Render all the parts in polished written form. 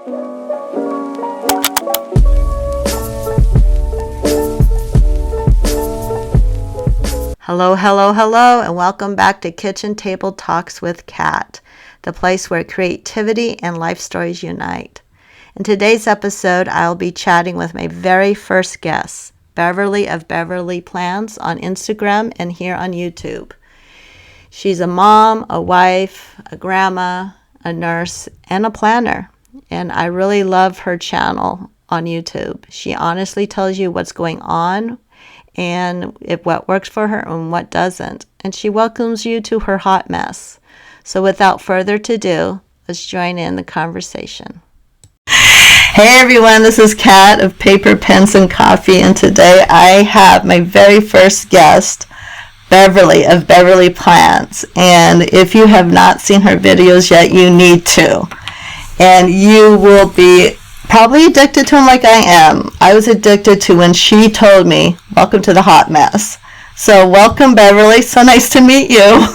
Hello, hello, hello, and welcome back to Kitchen Table Talks with Kat, the place where creativity and life stories unite. In today's episode, I'll be chatting with my very first guest, Beverly of Beverly Plans on Instagram and here on YouTube. She's a mom, a wife, a grandma, a nurse, and a planner, and I really love her channel on YouTube. She honestly tells you what's going on and what works for her and what doesn't. And she welcomes you to her hot mess. So without further ado, let's join in the conversation. Hey everyone, this is Kat of Paper, Pens, and Coffee, and today I have my very first guest, Beverly of Beverly Plans. And if you have not seen her videos yet, you need to. And you will be probably addicted to them like I am. I was addicted to when she told me, welcome to the hot mess. So welcome, Beverly. So nice to meet you.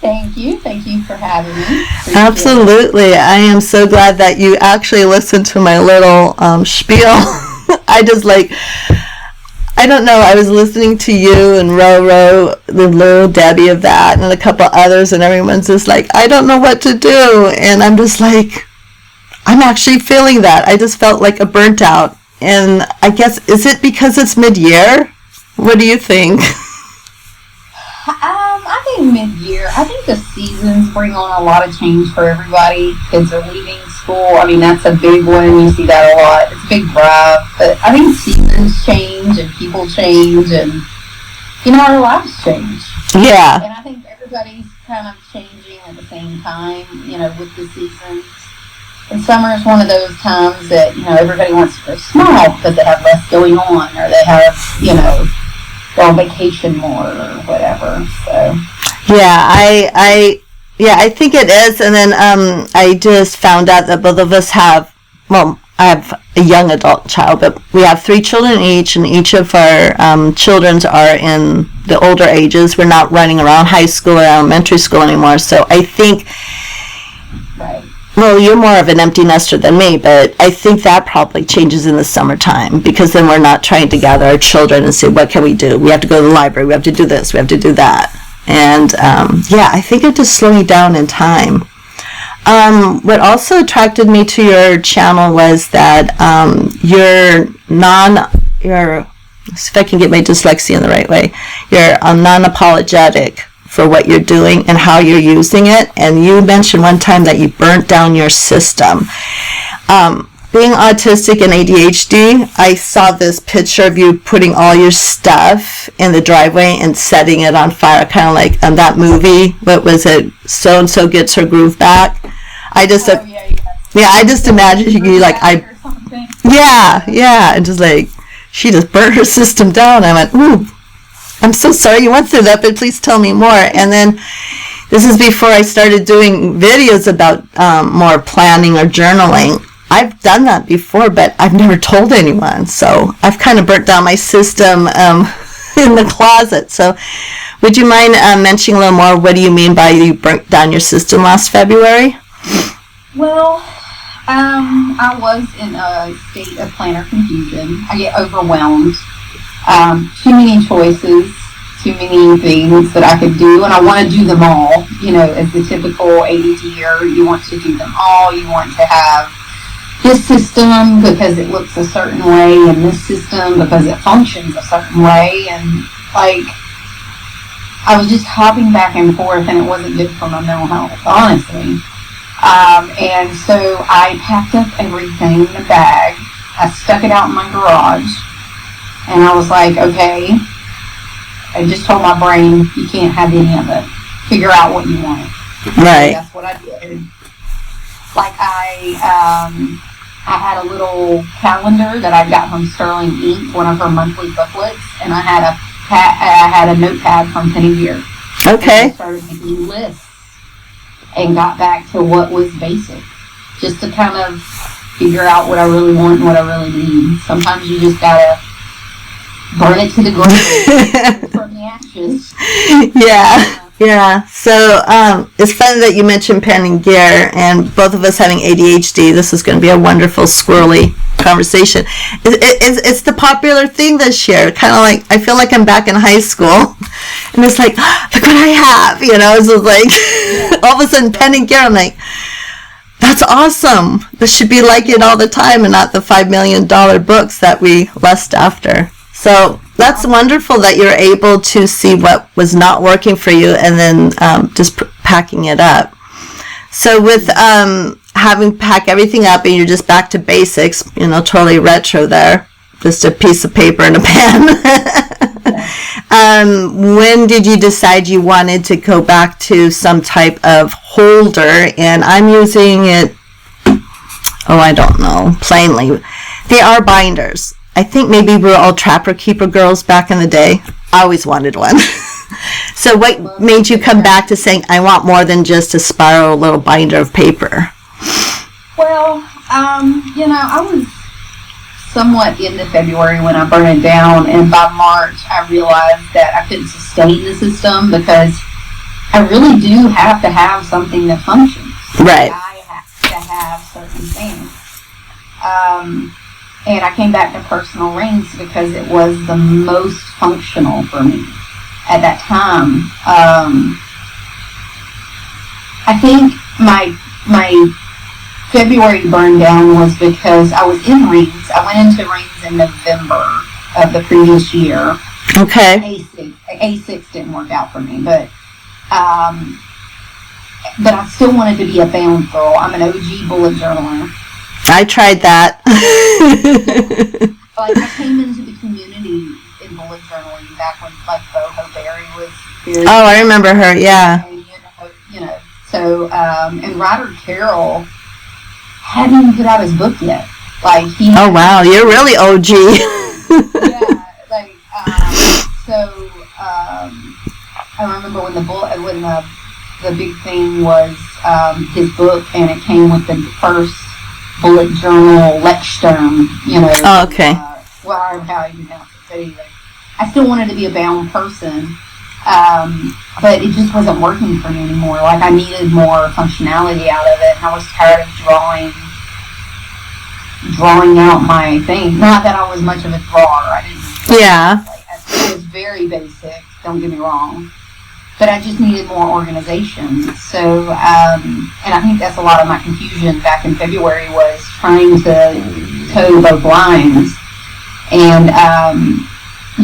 Thank you for having me. Absolutely. I am so glad that you actually listened to my little spiel. I don't know, I was listening to you and Roro, the little Debbie of that, and a couple others, and everyone's just like, I don't know what to do. And I'm just like, I'm actually feeling that. I just felt like a burnt out. And I guess, is it because it's mid-year? What do you think? I think mid-year. I think the seasons bring on a lot of change for everybody. Kids are leaving school. I mean, that's a big one. You see that a lot. It's a big drive. But I think seasons change and people change and, our lives change. Yeah. And I think everybody's kind of changing at the same time, with the seasons. And summer is one of those times that, everybody wants to go small because they have less going on or they have, go on vacation more or whatever. So yeah, I think it is. And then I just found out that both of us have, I have a young adult child, but we have 3 children each, and each of our children are in the older ages. We're not running around high school or elementary school anymore. So I think, right. Well, you're more of an empty nester than me, but I think that probably changes in the summertime because then we're not trying to gather our children and say, what can we do? We have to go to the library. We have to do this. We have to do that. And, I think it just slowing down in time. What also attracted me to your channel was that you're if I can get my dyslexia in the right way, you're non-apologetic for what you're doing and how you're using it. And you mentioned one time that you burnt down your system. Being autistic and ADHD, I saw this picture of you putting all your stuff in the driveway and setting it on fire, kind of like that movie. What was it? So-and-so gets her groove back. I just imagine you like, and just like, she just burnt her system down. I went, ooh, I'm so sorry you went through that, but please tell me more. And then this is before I started doing videos about more planning or journaling. I've done that before, but I've never told anyone. So I've kind of burnt down my system in the closet. So would you mind mentioning a little more? What do you mean by you burnt down your system last February? Well, I was in a state of planner confusion. I get overwhelmed. Too many choices, too many things that I could do, and I want to do them all. As the typical ADDer, you want to do them all. You want to have this system because it looks a certain way, and this system because it functions a certain way, and I was just hopping back and forth, and it wasn't good for my mental health, honestly. And so I packed up everything in a bag. I stuck it out in my garage. And I was like, okay, I just told my brain, you can't have any of it. Figure out what you want. Right. So that's what I did. I had a little calendar that I got from Sterling Ink, one of her monthly booklets, and I had a notepad from Penny Gear. Okay. And I started making lists and got back to what was basic, just to kind of figure out what I really want and what I really need. Sometimes you just gotta burn it to the ground from the ashes. Yeah. Yeah, so it's funny that you mentioned pen and gear, and both of us having ADHD. This is going to be a wonderful squirrely conversation. It's the popular thing this year. Kind of like I feel like I'm back in high school, and it's like, look what I have. It's just like all of a sudden pen and gear. I'm like, that's awesome. This should be like it all the time, and not the $5 million books that we lust after. So that's wonderful that you're able to see what was not working for you and then just packing it up. So with having pack everything up and you're just back to basics, totally retro there, just a piece of paper and a pen. When did you decide you wanted to go back to some type of holder? And I'm using it, I don't know, plainly. They are binders. I think maybe we were all Trapper Keeper girls back in the day. I always wanted one. So what made you come back to saying, I want more than just a spiral little binder of paper? Well, I was somewhat into February when I burned it down, and by March I realized that I couldn't sustain the system because I really do have to have something that functions. Right. I have to have certain things. And I came back to personal rings because it was the most functional for me at that time. I think my February burn down was because I was in rings. I went into rings in November of the previous year. Okay. A6 didn't work out for me, but I still wanted to be a bound girl. I'm an OG bullet journaler. I tried that. I came into the community in bullet journaling back when Boho Berry was very. Oh, I remember her. Yeah. And, so and Ryder Carroll hadn't even put out his book yet. Oh wow, you're really OG. Yeah. I remember when the big thing was his book, and it came with the first bullet journal Lexterm, Oh, okay. How you pronounce it. But anyway, I still wanted to be a bound person, but it just wasn't working for me anymore. I needed more functionality out of it, and I was tired of drawing out my thing. Not that I was much of a drawer. I didn't. Yeah. It was very basic. Don't get me wrong. But I just needed more organization. So, and I think that's a lot of my confusion back in February was trying to toe both lines. And,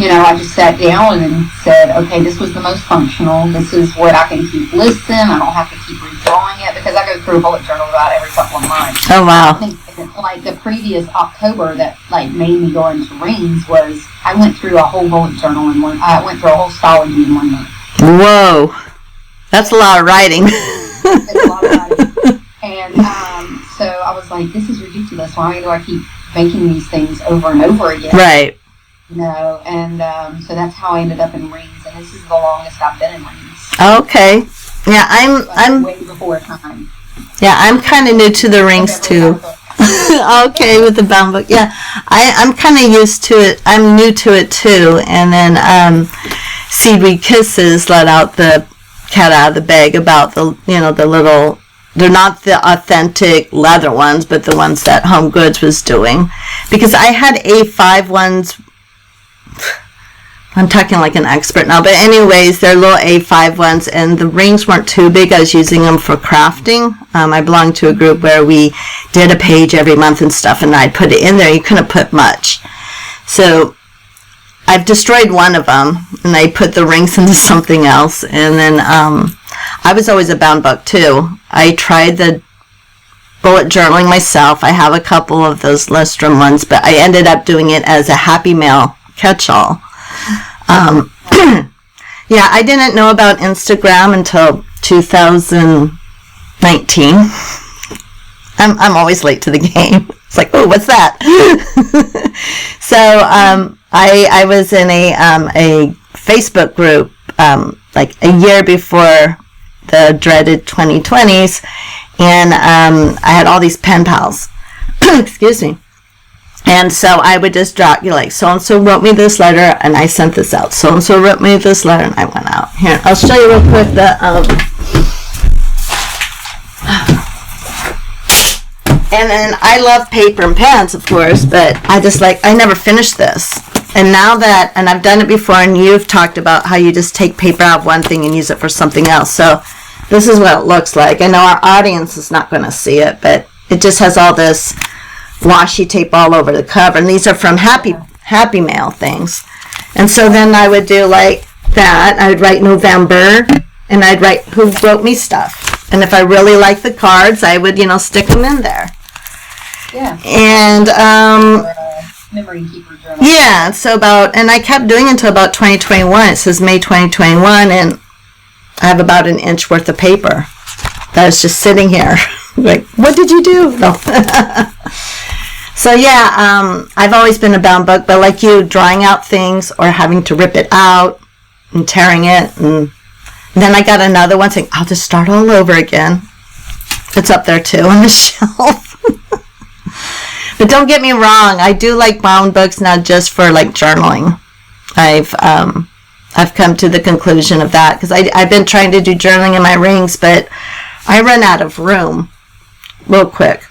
I just sat down and said, okay, this was the most functional. This is what I can keep listing. I don't have to keep redrawing it because I go through a bullet journal about every couple of months. Oh, wow. I think, the previous October that, made me go into rings was I went through a whole bullet journal I went through a whole stology in 1 month. Whoa, that's a lot of writing. It's a lot of writing. And so I was like, this is ridiculous. Why do I keep making these things over and over again? Right. And so that's how I ended up in rings. And this is the longest I've been in rings. Okay. Yeah, I'm way before time. Yeah, I'm kind of new to the rings too. Okay, with the bound book. Yeah, I'm kind of used to it. I'm new to it too. And then Seaweed Kisses let out the cat out of the bag about the little, they're not the authentic leather ones, but the ones that Home Goods was doing. Because I had A5 ones, I'm talking like an expert now, but anyways, they're little A5 ones, and the rings weren't too big. I was using them for crafting. I belonged to a group where we did a page every month and stuff, and I'd put it in there. You couldn't put much. So I've destroyed one of them, and I put the rings into something else. And then I was always a bound book too. I tried the bullet journaling myself. I have a couple of those Lustrum ones, but I ended up doing it as a Happy Mail catch-all. Yeah, I didn't know about Instagram until 2019. I'm always late to the game. It's like, oh, what's that? So I was in a Facebook group like a year before the dreaded 2020s, and I had all these pen pals. Excuse me. And so I would just drop, like, so-and-so wrote me this letter, and I sent this out. So-and-so wrote me this letter, and I went out. Here, I'll show you real quick the, and then I love paper and pens, of course, but I never finished this. And now that, and I've done it before, and you've talked about how you just take paper out of one thing and use it for something else. So this is what it looks like. I know our audience is not going to see it, but it just has all this washi tape all over the cover. And these are from Happy Mail things. And so then I would do like that. I would write November, and I'd write who wrote me stuff. And if I really like the cards, I would, stick them in there. Yeah. And, memory keeper journal. Yeah, and I kept doing it until about 2021. It says May 2021, and I have about an inch worth of paper that was just sitting here. Like, what did you do? No. So yeah, I've always been a bound book, but like you, drawing out things or having to rip it out and tearing it, and then I got another one saying, I'll just start all over again. It's up there too on the shelf. But don't get me wrong, I do like bound books now just for like journaling. I've come to the conclusion of that because I've been trying to do journaling in my rings, but I run out of room real quick.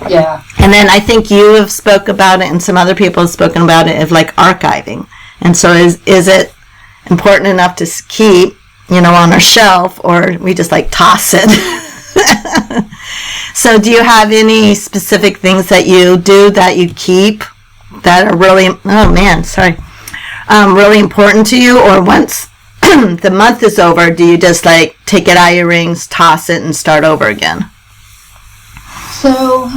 Yeah. And then I think you have spoke about it, and some other people have spoken about it, of like archiving. And so is it important enough to keep, on our shelf, or we just like toss it? So do you have any specific things that you do that you keep that are really, really important to you? Or once the month is over, do you just like take it out of your rings, toss it, and start over again? So,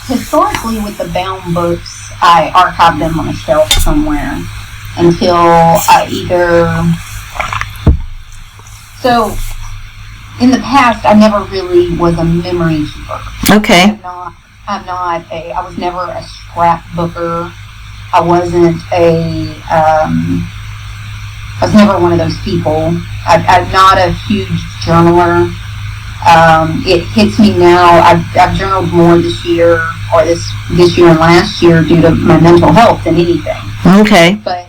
historically with the bound books, I archive them on a shelf somewhere until I so in the past, I never really was a memory keeper. Okay. I was never a scrapbooker. I was never one of those people. I'm not a huge journaler. It hits me now. I've journaled more this year, or this year and last year, due to my mental health than anything. Okay. But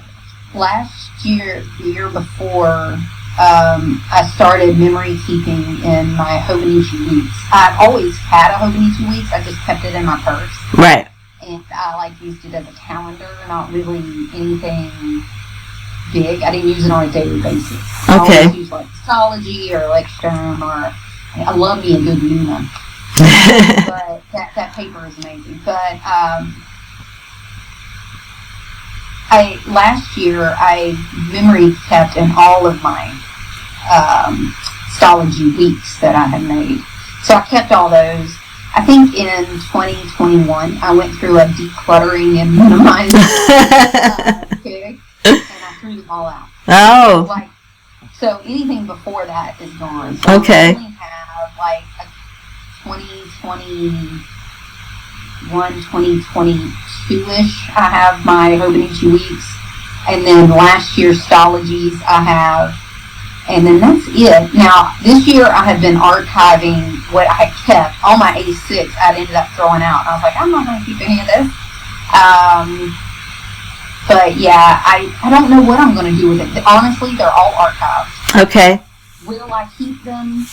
last year, the year before, I started memory keeping in my Hobonichi weeks. I've always had a Hobonichi weeks. I just kept it in my purse. Right. And I used it as a calendar, not really anything big. I didn't use it on a daily basis. I always use astrology or Sturm, or I love me a good Luna. But that paper is amazing. But last year I memory kept in all of my astrology weeks that I had made. So I kept all those. I think in 2021 I went through a decluttering and minimizing and I threw them all out. Oh. So anything before that is gone. So okay. I only have a 2021, 2022-ish. I have my Hobonichi weeks. And then last year's astrologies I have. And then that's it. Now, this year I have been archiving what I had kept. All my 86 I ended up throwing out. And I was like, I'm not going to keep any of this. But yeah, I don't know what I'm going to do with it. Honestly, they're all archived. Okay. Will I keep them?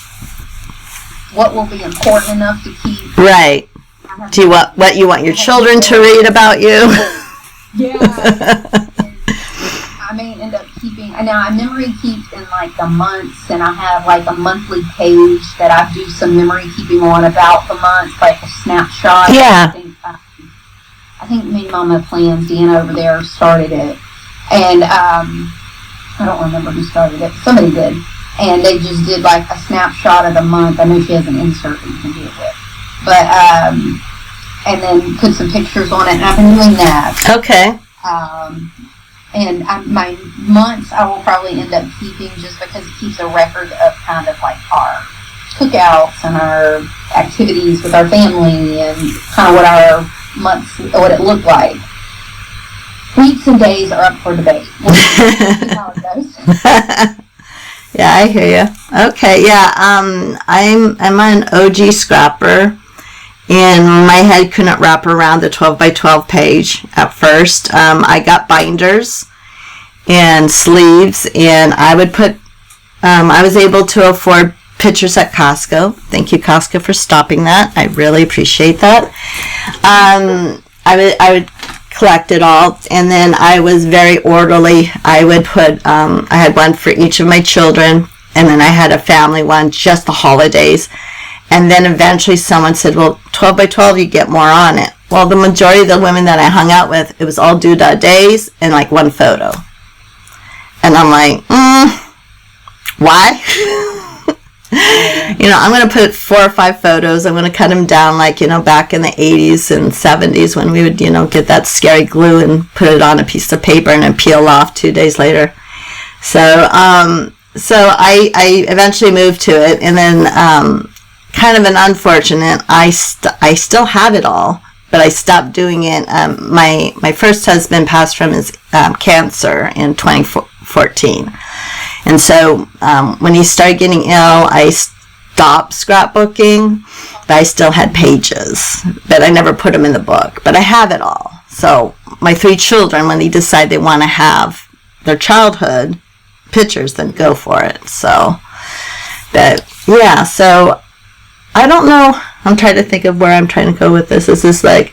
What will be important enough to keep? Right. Do you want what you want your children to read about you? Yeah. I may end up keeping. Now I memory keep in the months, and I have a monthly page that I do some memory keeping on about the month, like a snapshot. Yeah. I think me, Mama Plans, Deanna over there started it, and I don't remember who started it. Somebody did, and they just did a snapshot of the month. I know she has an insert that you can do it with, but and then put some pictures on it, and I've been doing that. Okay. And my months I will probably end up keeping, just because it keeps a record of kind of our cookouts and our activities with our family, and kind of what our months, what it looked like. Weeks and days are up for debate. We'll see how it goes. Yeah, I hear you. Okay, yeah. I'm an OG scrapper, and my head couldn't wrap around the 12 by 12 page at first. I got binders and sleeves, and I would put, I was able to afford pictures at Costco. Thank you, Costco, for stopping that. I really appreciate that. I would collect it all, and then I was very orderly. I would put, I had one for each of my children, and then I had a family one, just the holidays. And then eventually someone said, well, 12 by 12, you get more on it. Well, the majority of the women that I hung out with, it was all due days and like one photo. And I'm like, why? I'm going to put 4 or 5 photos. I'm going to cut them down like, back in the 80s and 70s when we would, get that scary glue and put it on a piece of paper and then peel off 2 days later. So I eventually moved to it, and then kind of an unfortunate, I still have it all, but I stopped doing it. My first husband passed from his cancer in 2014. And so when he started getting ill, I stopped scrapbooking, but I still had pages. But I never put them in the book. But I have it all. So my 3 children, when they decide they want to have their childhood pictures, then go for it. So, but yeah, so I don't know. I'm trying to think of where I'm trying to go with this. Is this like,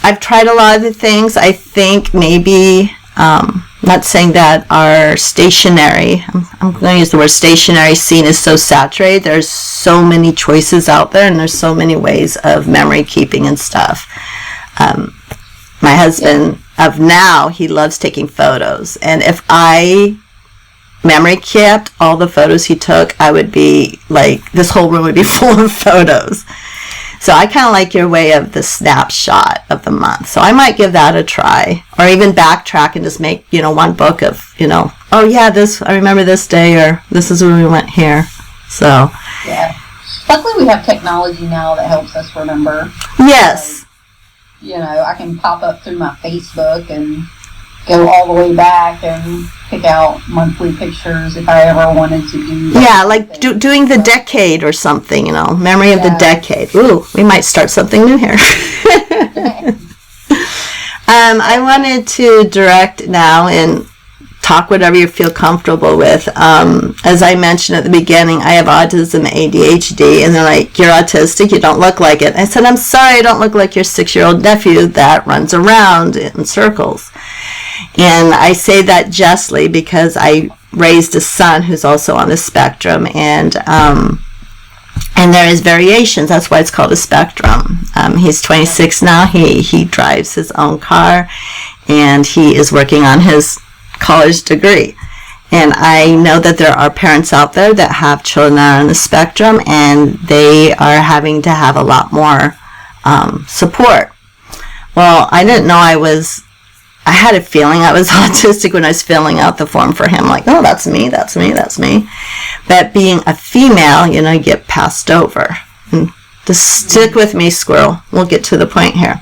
I've tried a lot of the things. I think maybe, not saying that our stationery, I'm going to use the word stationery scene is so saturated. There's so many choices out there, and there's so many ways of memory keeping and stuff. My husband of now, he loves taking photos. And if I memory kept all the photos he took, I would be like, this whole room would be full of photos. So I kind of like your way of the snapshot of the month. So I might give that a try, or even backtrack and just make, one book of, oh yeah, I remember this day, or this is when we went here. So yeah, luckily we have technology now that helps us remember. Yes. I can pop up through my Facebook and go all the way back and pick out monthly pictures if I ever wanted to do that. Yeah, like doing the decade or something, memory of the decade. Ooh, we might start something new here. I wanted to direct now and talk whatever you feel comfortable with. As I mentioned at the beginning, I have autism and ADHD, and they're like, you're autistic, you don't look like it. I said, I'm sorry, I don't look like your 6-year-old nephew that runs around in circles. And I say that justly because I raised a son who's also on the spectrum, and there is variations. That's why it's called a spectrum. He's 26 now. He drives his own car, and he is working on his college degree. And I know that there are parents out there that have children that are on the spectrum, and they are having to have a lot more support. Well, I didn't know I had a feeling I was autistic when I was filling out the form for him. Like, oh, that's me. But being a female, you get passed over. And just stick with me, squirrel. We'll get to the point here.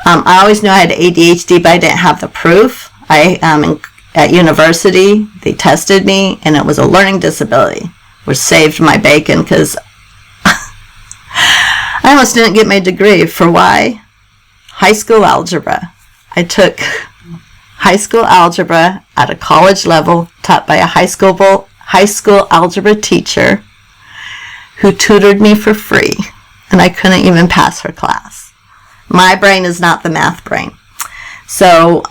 I always knew I had ADHD, but I didn't have the proof. At university, they tested me, and it was a learning disability, which saved my bacon because I almost didn't get my degree. For why? High school algebra. I took high school algebra at a college level, taught by a high school algebra teacher who tutored me for free, and I couldn't even pass her class. My brain is not the math brain. So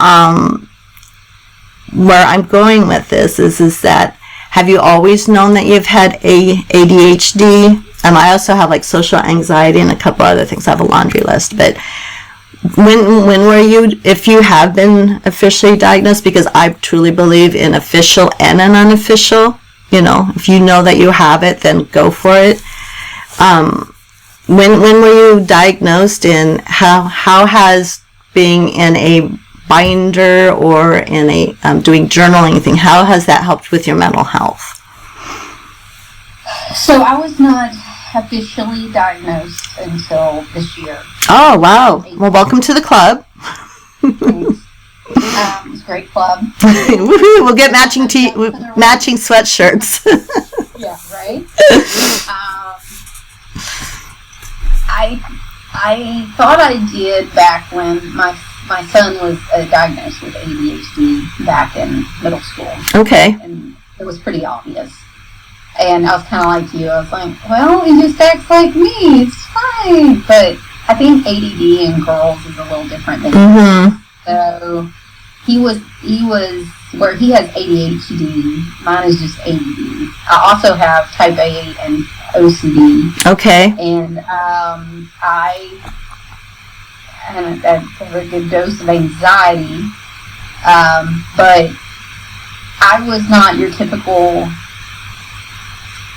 where I'm going with this is that, have you always known that you've had ADHD? I also have like social anxiety and a couple other things. I have a laundry list, but when were you, if you have been officially diagnosed, because I truly believe in official and an unofficial, if you know that you have it, then go for it. When were you diagnosed, and how has being in a binder or in a doing journaling thing, how has that helped with your mental health? So I was not officially diagnosed until this year. Oh, wow. Well, welcome to the club. Thanks. It's a great club. Woohoo! We'll get matching sweatshirts. Yeah, right? I thought I did back when my son was diagnosed with ADHD back in middle school. Okay. And it was pretty obvious. And I was kind of like you. I was like, well, he just acts like me. It's fine. But I think ADD in girls is a little different than Mm-hmm. So he was where he has ADHD. Mine is just ADD. I also have type A and OCD. Okay. And I had a good dose of anxiety. But I was not your typical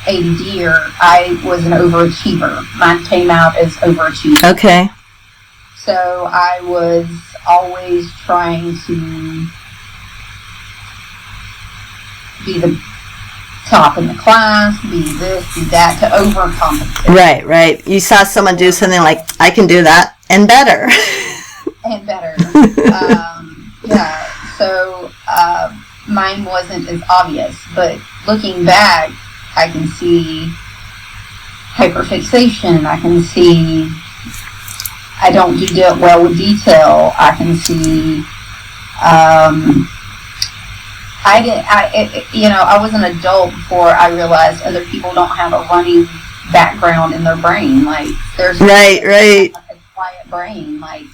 ADDer. I was an overachiever. Mine came out as overachiever. Okay. So I was always trying to be the top in the class, be this, be that, to overcompensate. Right. You saw someone do something like, I can do that, and better. And better. Yeah, so mine wasn't as obvious, but looking back, I can see hyperfixation. I can see I don't do well with detail. I can see I was an adult before I realized other people don't have a running background in their brain. Like there's right. a quiet brain. Like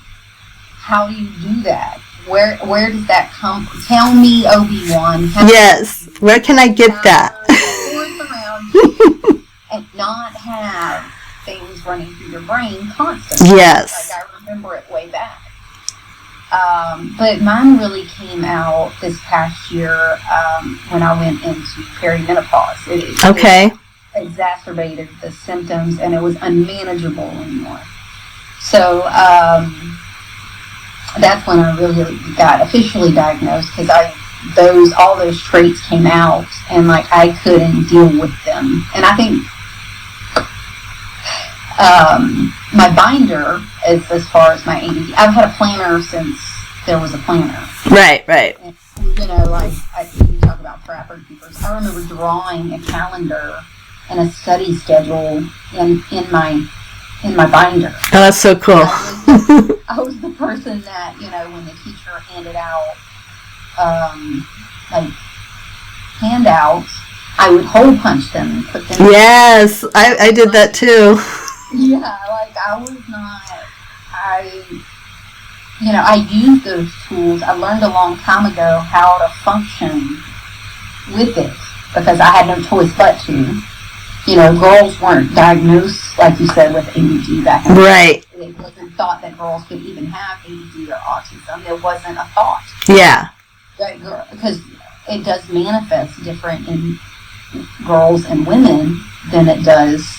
how do you do that? Where does that come from? Tell me, Obi-Wan. Yes. Where can I get that? Around you and not have things running through your brain constantly. Yes. Like I remember it way back. But mine really came out this past year when I went into perimenopause. It exacerbated the symptoms and it was unmanageable anymore. So that's when I really got officially diagnosed because all those traits came out and like I couldn't deal with them. And I think my binder is as far as my ADD. I've had a planner since there was a planner. Right. And, like you talk about prepper keepers. I remember drawing a calendar and a study schedule in my binder. Oh, that's so cool. I was the person that when the teacher handed out like handouts, I would hole punch them and put them. Yes, I did that too. Yeah, like I was not. I used those tools. I learned a long time ago how to function with it because I had no choice but to. Girls weren't diagnosed, like you said, with ADD back in the day. It wasn't thought that girls could even have ADD or autism. There wasn't a thought. Yeah. Because it does manifest different in girls and women than it does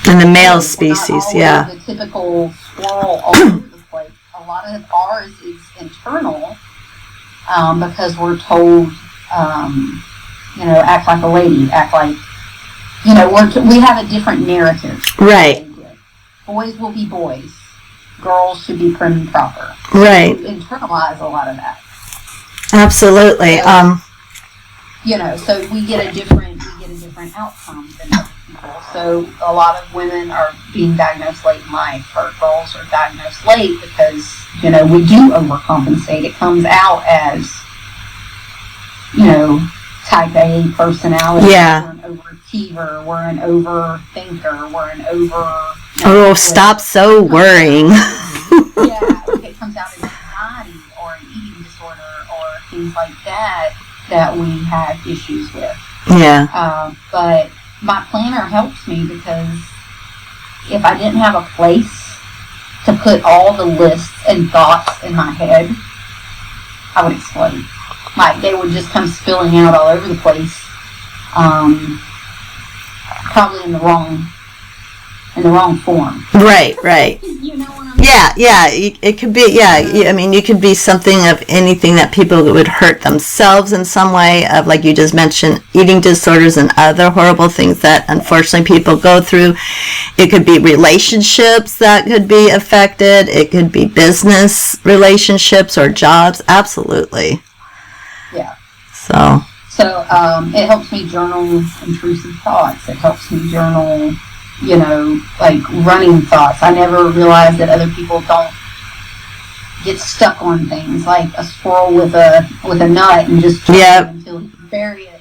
in the male species. Yeah. The typical squirrel all over the place. A lot of ours is internal because we're told, act like a lady, act like, we have a different narrative. Right. Boys will be boys. Girls should be prim and proper. Right. So we internalize a lot of that. Absolutely. So we get a different outcome than other people. So a lot of women are being diagnosed late in life, or girls are diagnosed late because, we do overcompensate. It comes out as, type A personality. Yeah. We're an overachiever. We're an overthinker. We're an over... Oh, stop so worrying. Yeah, it comes out as anxiety or an eating disorder or things like that we have issues with. Yeah. But my planner helps me because if I didn't have a place to put all the lists and thoughts in my head, I would explode. Like they would just come spilling out all over the place. Probably in the wrong form. Right. You know what I mean? Yeah. It could be. Yeah. I mean, you could be something of anything that people would hurt themselves in some way. Of like you just mentioned, eating disorders and other horrible things that unfortunately people go through. It could be relationships that could be affected. It could be business relationships or jobs. Absolutely. Yeah. So it helps me journal intrusive thoughts. It helps me journal like running thoughts. I never realized that other people don't get stuck on things, like a squirrel with a nut and just Yep. until you bury it.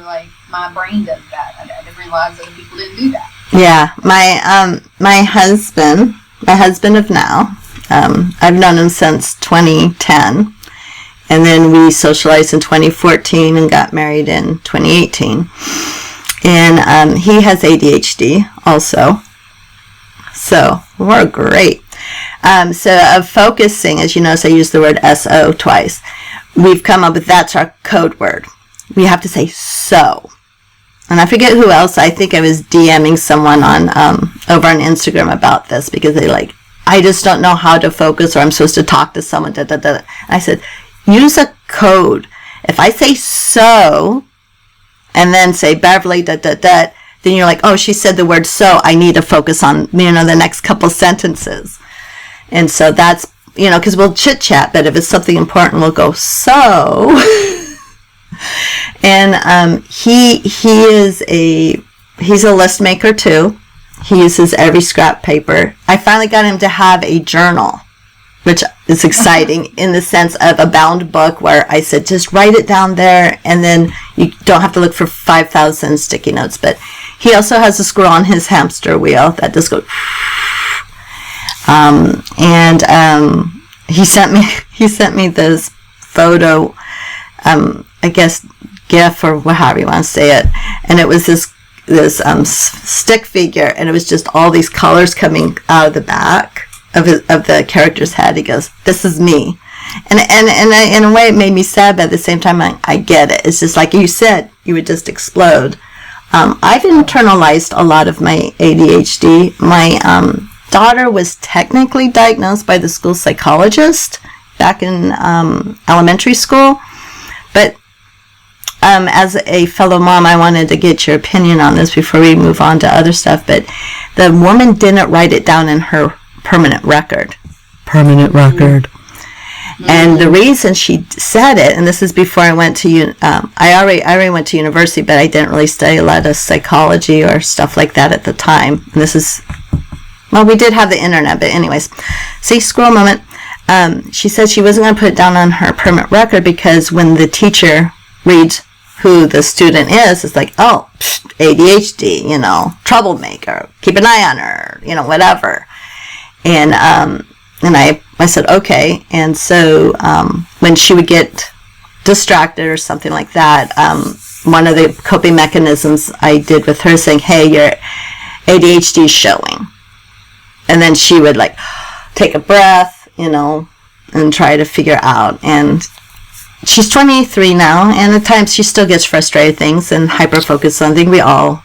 Like my brain does that. I didn't realize other people didn't do that. Yeah, my husband of now, I've known him since 2010, and then we socialized in 2014 and got married in 2018. And he has ADHD also, so we're great. So of focusing, as you notice, I use the word SO twice. We've come up with, that's our code word. We have to say so. And I forget who else. I think I was DMing someone on over on Instagram about this, because they like, I just don't know how to focus, or I'm supposed to talk to someone. Da, da, da. I said, use a code. If I say so, and then say Beverly, da, da, da, then you're like, oh, she said the word so. I need to focus on, the next couple sentences. And so that's, because we'll chit chat, but if it's something important, we'll go, so. And he's a list maker too. He uses every scrap paper. I finally got him to have a journal, which is exciting in the sense of a bound book, where I said, just write it down there, and then you don't have to look for 5,000 sticky notes. But he also has a squirrel on his hamster wheel that just goes. He sent me this photo, I guess GIF, or however you want to say it, and it was this stick figure, and it was just all these colors coming out of the back of the character's head. He goes, "This is me," and in a way it made me sad, but at the same time I get it. It's just like you said, you would just explode. I've internalized a lot of my ADHD. My daughter was technically diagnosed by the school psychologist back in elementary school, but as a fellow mom, I wanted to get your opinion on this before we move on to other stuff. But the woman didn't write it down in her permanent record. And the reason she said it, and this is before I went to I already went to university, but I didn't really study a lot of psychology or stuff like that at the time. And this is, well, we did have the internet, but anyways, see, squirrel moment. She said she wasn't going to put it down on her permanent record, because when the teacher reads who the student is, it's like, oh, ADHD, troublemaker, keep an eye on her, whatever. And I said, okay. And so when she would get distracted or something like that, one of the coping mechanisms I did with her, saying, hey, your ADHD is showing. And then she would like take a breath, and try to figure out. And she's 23 now, and at times she still gets frustrated things and hyper-focused on things. We all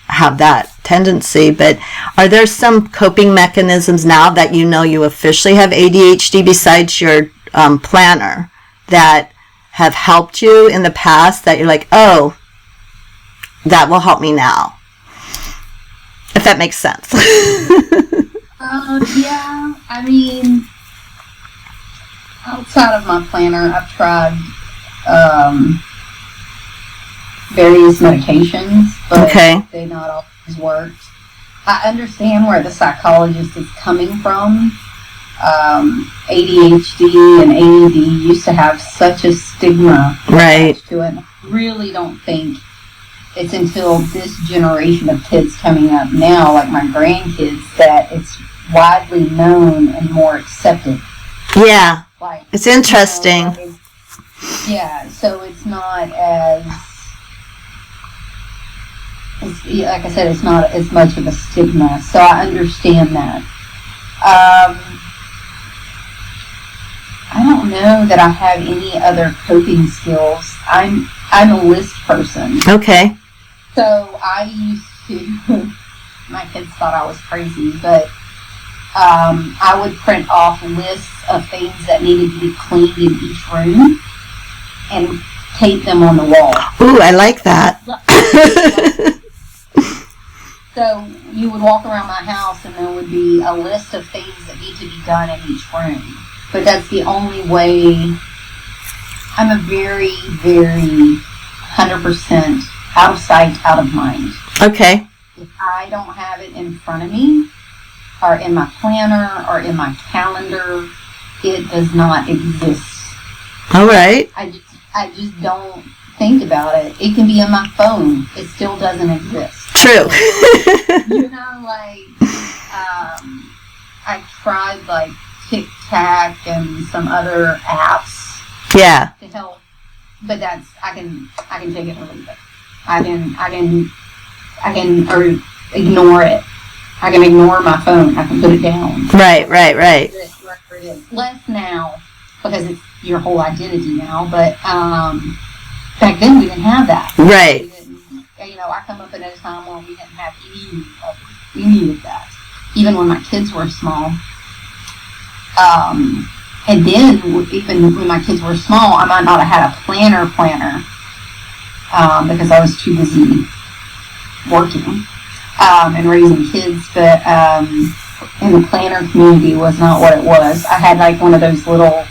have that tendency, but are there some coping mechanisms now that you officially have ADHD besides your planner that have helped you in the past, that you're like, oh, that will help me now? If that makes sense. Yeah, I mean, outside of my planner, I've tried various medications, but they not always worked. I understand where the psychologist is coming from. ADHD and ADD used to have such a stigma attached to it. I really don't think it's until this generation of kids coming up now, like my grandkids, that it's widely known and more accepted. Yeah, it's interesting. So it's not as, like I said, it's not as much of a stigma. So I understand that. I don't know that I have any other coping skills. I'm a list person. Okay. So I used to, my kids thought I was crazy, but I would print off lists of things that needed to be cleaned in each room and tape them on the wall. Ooh, I like that. So you would walk around my house and there would be a list of things that need to be done in each room. But that's the only way. I'm a very, very 100% out of sight, out of mind. Okay. if I don't have it in front of me, or in my planner, or in my calendar, it does not exist. All right. I just don't think about it. It can be on my phone. It still doesn't exist. True. You know, like, I tried, like, Tic-Tac and some other apps. Yeah. To help, but that's, I can take it or leave it. I can or ignore it. I can ignore my phone. I can put it down. Right. Wherever it is. Less now, because it's your whole identity now, but back then we didn't have that. Right. I come up at a time when we didn't have any of it. We needed that. Even when my kids were small. And then, even when my kids were small, I might not have had a planner, because I was too busy working and raising kids, but and the planner community was not what it was. I had like one of those little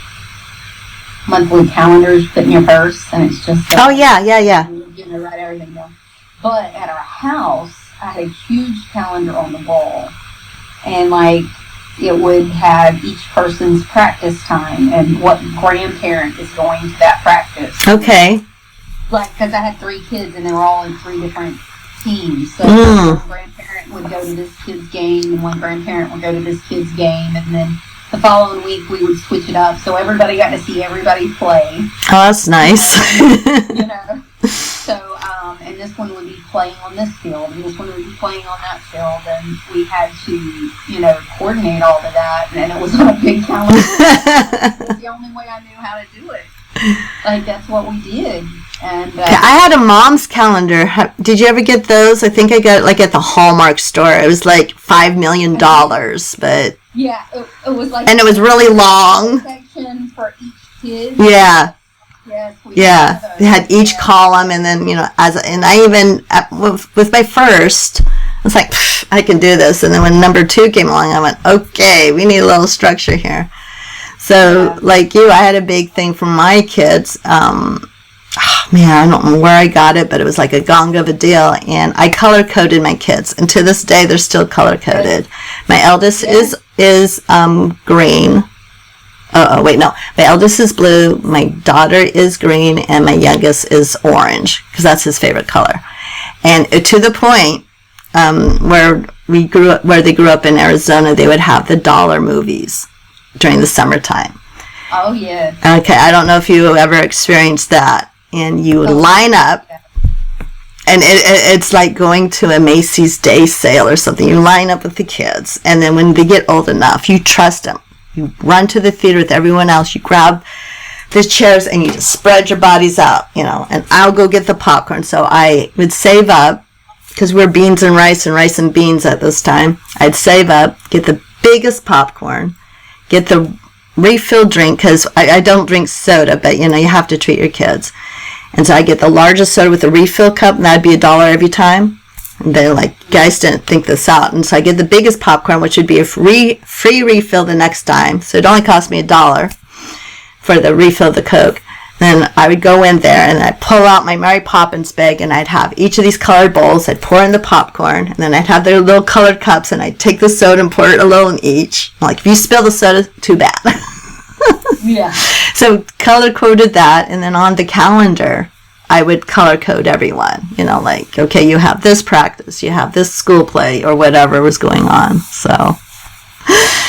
monthly calendars you put in your purse, and it's just oh yeah. You know, write everything down. But at our house, I had a huge calendar on the wall, and like it would have each person's practice time and what grandparent is going to that practice. Okay. Like, because I had 3 kids and they were all in 3 different teams. So one grandparent would go to this kid's game and one grandparent would go to this kid's game, and then the following week we would switch it up so everybody got to see everybody play. Oh, that's nice. You know. So, and this one would be playing on this field, and this one would be playing on that field, and we had to, coordinate all of that, and it was on a big calendar. It was the only way I knew how to do it. Like, that's what we did. And I had a mom's calendar. Did you ever get those? I think I got it like at the Hallmark store. It was like $5 million, but yeah, it was like, and it was really long. Section for each kid. Yeah. Yes, they had each column, and then I even with my first, I was like, I can do this. And then when number 2 came along, I went, okay, we need a little structure here. So like you, I had a big thing for my kids. I don't know where I got it, but it was like a gong of a deal, and I color coded my kids, and to this day they're still color coded. My eldest is green. Oh, wait, no. My eldest is blue, my daughter is green, and my youngest is orange, because that's his favorite color. And to the point where they grew up in Arizona, they would have the dollar movies during the summertime. Oh, yeah. Okay, I don't know if you ever experienced that. And you would line up, and it's like going to a Macy's day sale or something. You line up with the kids, and then when they get old enough, you trust them. You run to the theater with everyone else. You grab the chairs, and you just spread your bodies out, and I'll go get the popcorn. So I would save up, because we're beans and rice and beans at this time. I'd save up, get the biggest popcorn, get the refill drink, because I don't drink soda, but you have to treat your kids. And so I get the largest soda with a refill cup, and that'd be $1 every time. And they're like, guys didn't think this out. And so I get the biggest popcorn, which would be a free refill the next time. So it only cost me $1 for the refill of the Coke. Then I would go in there, and I'd pull out my Mary Poppins bag, and I'd have each of these colored bowls. I'd pour in the popcorn, and then I'd have their little colored cups, and I'd take the soda and pour it a little in each. Like, if you spill the soda, too bad. Yeah. So color coded that, and then on the calendar, I would color code everyone. Like, okay, you have this practice, you have this school play, or whatever was going on. So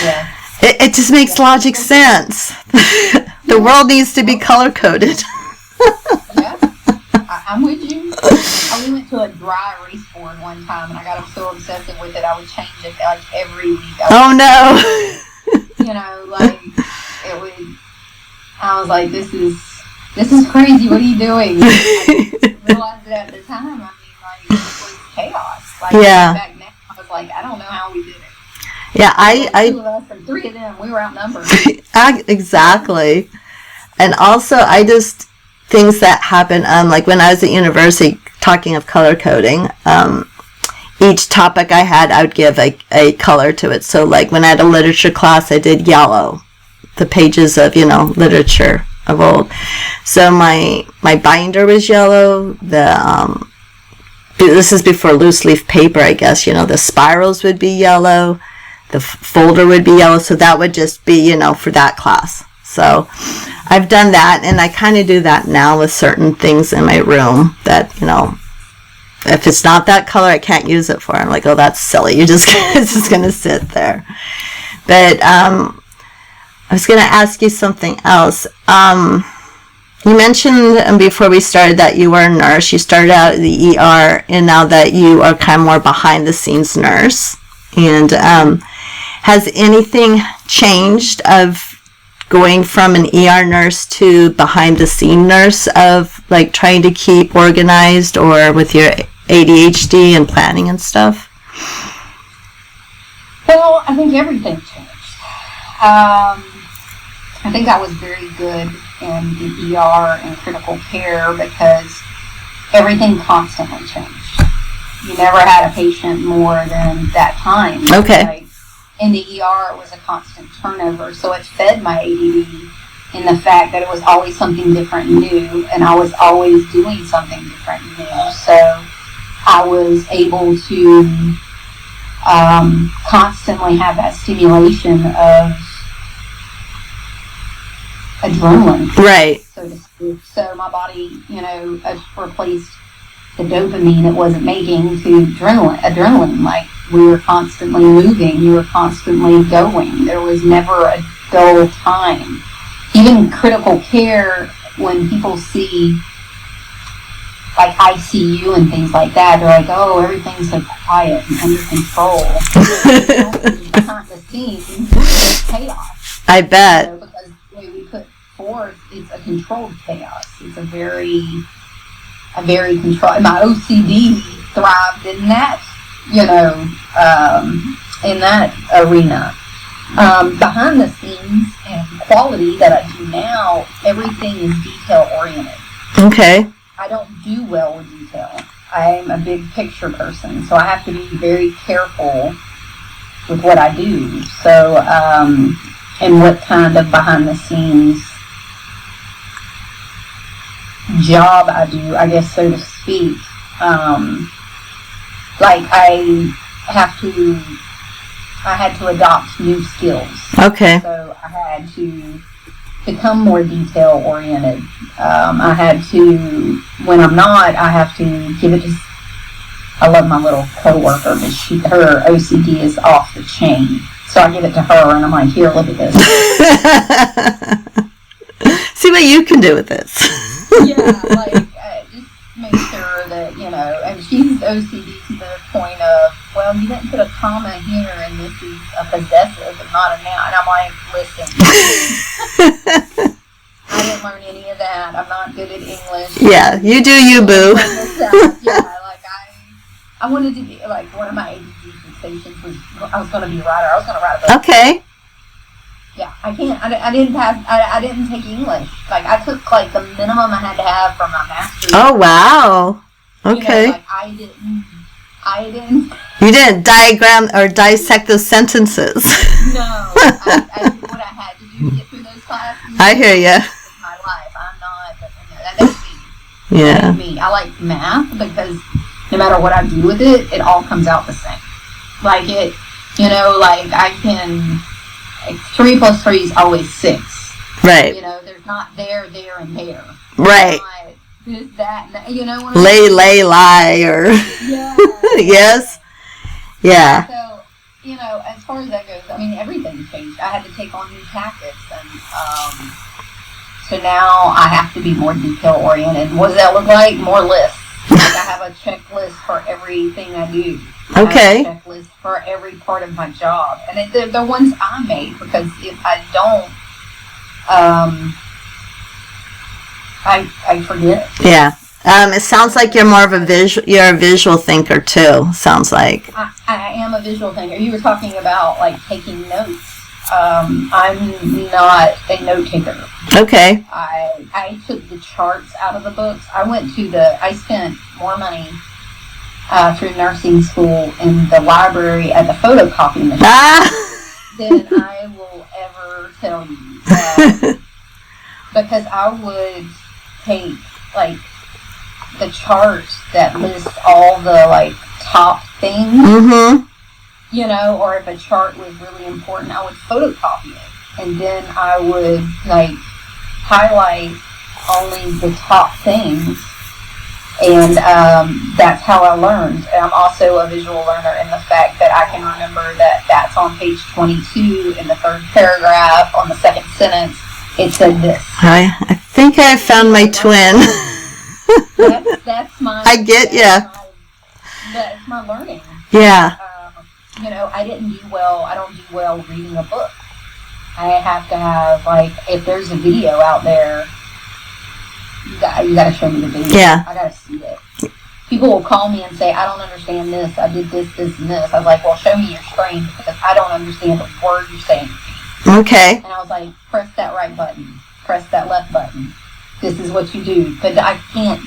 yeah. It just makes logic sense. The world needs to be color coded. Yeah, I'm with you. We went to a dry erase board one time, and I got so obsessive with it, I would change it like every week. Oh no! Like it would. I was like, this is crazy. What are you doing? I didn't realize it at the time. I mean, like, it was chaos. Like, yeah. Back now, I was like, I don't know how we did it. Yeah, I 2 of us and 3 of them, we were outnumbered. Exactly. And also, things that happen, like when I was at university, talking of color coding, each topic I had, I would give a color to it. So, like, when I had a literature class, I did yellow, the pages of, literature of old. So my binder was yellow, the this is before loose leaf paper, I guess, the spirals would be yellow, the folder would be yellow, so that would just be, for that class. So I've done that, and I kind of do that now with certain things in my room that, if it's not that color, I can't use it for. I'm like, oh, that's silly. It's just going to sit there. But I was going to ask you something else. You mentioned before we started that you were a nurse. You started out at the ER, and now that you are kind of more behind-the-scenes nurse. And has anything changed of going from an ER nurse to behind-the-scene nurse, of like trying to keep organized or with your ADHD and planning and stuff? Well, I think everything changed. I think I was very good in the ER and critical care because everything constantly changed. You never had a patient more than that time. Okay. Like, in the ER, it was a constant turnover, so it fed my ADD in the fact that it was always something different and new, and I was always doing something different and new. So I was able to constantly have that stimulation of adrenaline. Right. So to speak. So my body, replaced the dopamine it wasn't making to adrenaline. Like, we were constantly moving, you were constantly going. There was never a dull time. Even critical care, when people see like ICU and things like that, they're like, oh, everything's so quiet and under control. Behind the scenes, it's chaos. I bet. Because the way we put forth, it's a controlled chaos. It's a very controlled. My OCD thrived in that, in that arena. Behind the scenes and quality that I do now, everything is detail oriented. Okay. I don't do well with detail. I'm a big picture person, so I have to be very careful with what I do. So, and what kind of behind the scenes job I do, I guess, so to speak. Like, I had to adopt new skills. Okay. So I had to become more detail oriented. I had to, when I'm not, I have to give it to, I love my little coworker, but her OCD is off the chain. So I give it to her and I'm like, here, look at this. See what you can do with this. Yeah, like, just make sure that, and she's OCD to the point of, well, you didn't put a comma here and this is a possessive and not a noun. And I'm like, listen, I didn't learn any of that. I'm not good at English. Yeah, you do you, boo. Yeah, like I wanted to be, like, one of my ADD fixations was I was going to be a writer. I was going to write a book. Okay. Yeah, I can't. I didn't pass. I didn't take English. Like, I took, like, the minimum I had to have for my master's. Oh, wow. Okay. Like, I didn't. You didn't diagram or dissect those sentences. No. I did what I had to do to get through those classes. I hear ya. It's my life. I'm not. That's me. Yeah. That's me. I like math because no matter what I do with it, it all comes out the same. Like, it, like, I can. Like, 3 + 3 is always 6. Right. There's not there, and there. Right. This, that, and that. What lay, lie, or... Yeah. Yes. Yeah. So, as far as that goes, I mean, everything changed. I had to take on new tactics, and so now I have to be more detail-oriented. What does that look like? More lists. Like, I have a checklist for everything I do. Okay. I have a checklist for every part of my job. And they're ones I made, because if I don't, I forget. Yeah. It sounds like you're more of a visual thinker too, sounds like. I am a visual thinker. You were talking about, like, taking notes. I'm not a note taker. Okay. I took the charts out of the books. I spent more money through nursing school in the library at the photocopy machine than I will ever tell you. Because I would take, like, the chart that lists all the like top things, you know, or if a chart was really important, I would photocopy it, and then I would like highlight only the top things, and that's how I learned. And I'm also a visual learner in the fact that I can remember that that's on page 22 in the third paragraph on the second sentence. It said this. I think I found my twin. That's my. I get ya. That's my learning. Yeah. You know, I don't do well reading a book. I have to have, like, if there's a video out there, you got to show me the video. Yeah. I got to see it. People will call me and say, I don't understand this. I did this, this, and this. I was like, well, show me your screen because I don't understand a word you're saying. Okay. And I was like, press that right button. Press that left button. This is what you do. But I can't.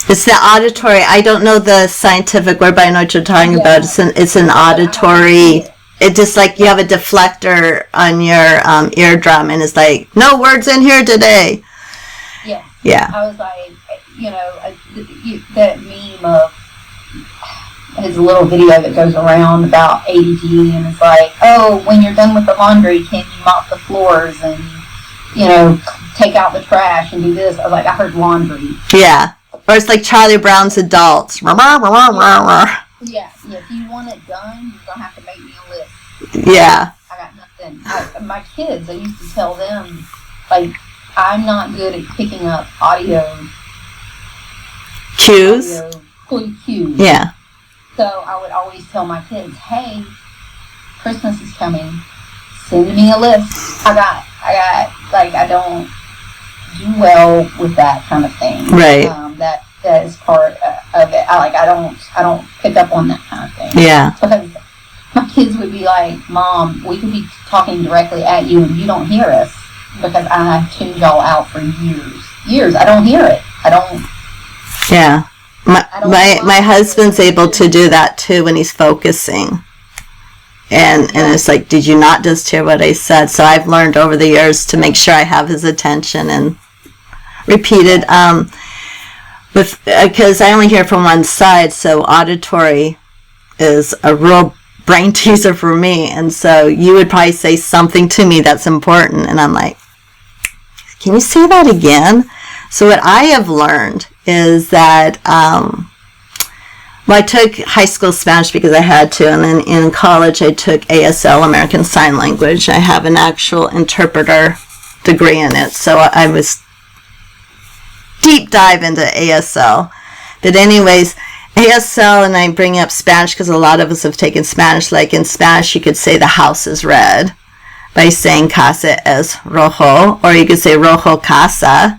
It's the auditory. I don't know the scientific word, but I know what you're talking about. It's an auditory. It just like you have a deflector on your eardrum, and it's like, no words in here today. Yeah. Yeah. I was like, you know, that meme of his little video that goes around about ADD, and it's like, oh, when you're done with the laundry, can you mop the floors and, you know, take out the trash and do this? I was like, I heard laundry. Yeah. Or it's like Charlie Brown's Adults. Yeah. If you want it done, you're going to have to make me a list. Yeah. I got nothing. My kids, I used to tell them, like, I'm not good at picking up audio cues. Yeah. So I would always tell my kids, hey, Christmas is coming. Send me a list. I don't do well with that kind of thing. Right. That is part of it. I don't pick up on that kind of thing. Yeah. Because my kids would be like, Mom, we could be talking directly at you and you don't hear us because I have tuned y'all out for years. I don't hear it. Yeah. My husband's able to do that too when he's focusing. And it's like, did you not just hear what I said? So I've learned over the years to make sure I have his attention and repeated. Because I only hear from one side, so auditory is a real brain teaser for me. And so you would probably say something to me that's important, and I'm like, can you say that again? So what I have learned is that, I took high school Spanish because I had to, and then in college I took ASL, American Sign Language. I have an actual interpreter degree in it, so I was deep dive into ASL. But anyways, ASL, and I bring up Spanish because a lot of us have taken Spanish. Like in Spanish, you could say the house is red by saying casa es rojo, or you could say rojo casa.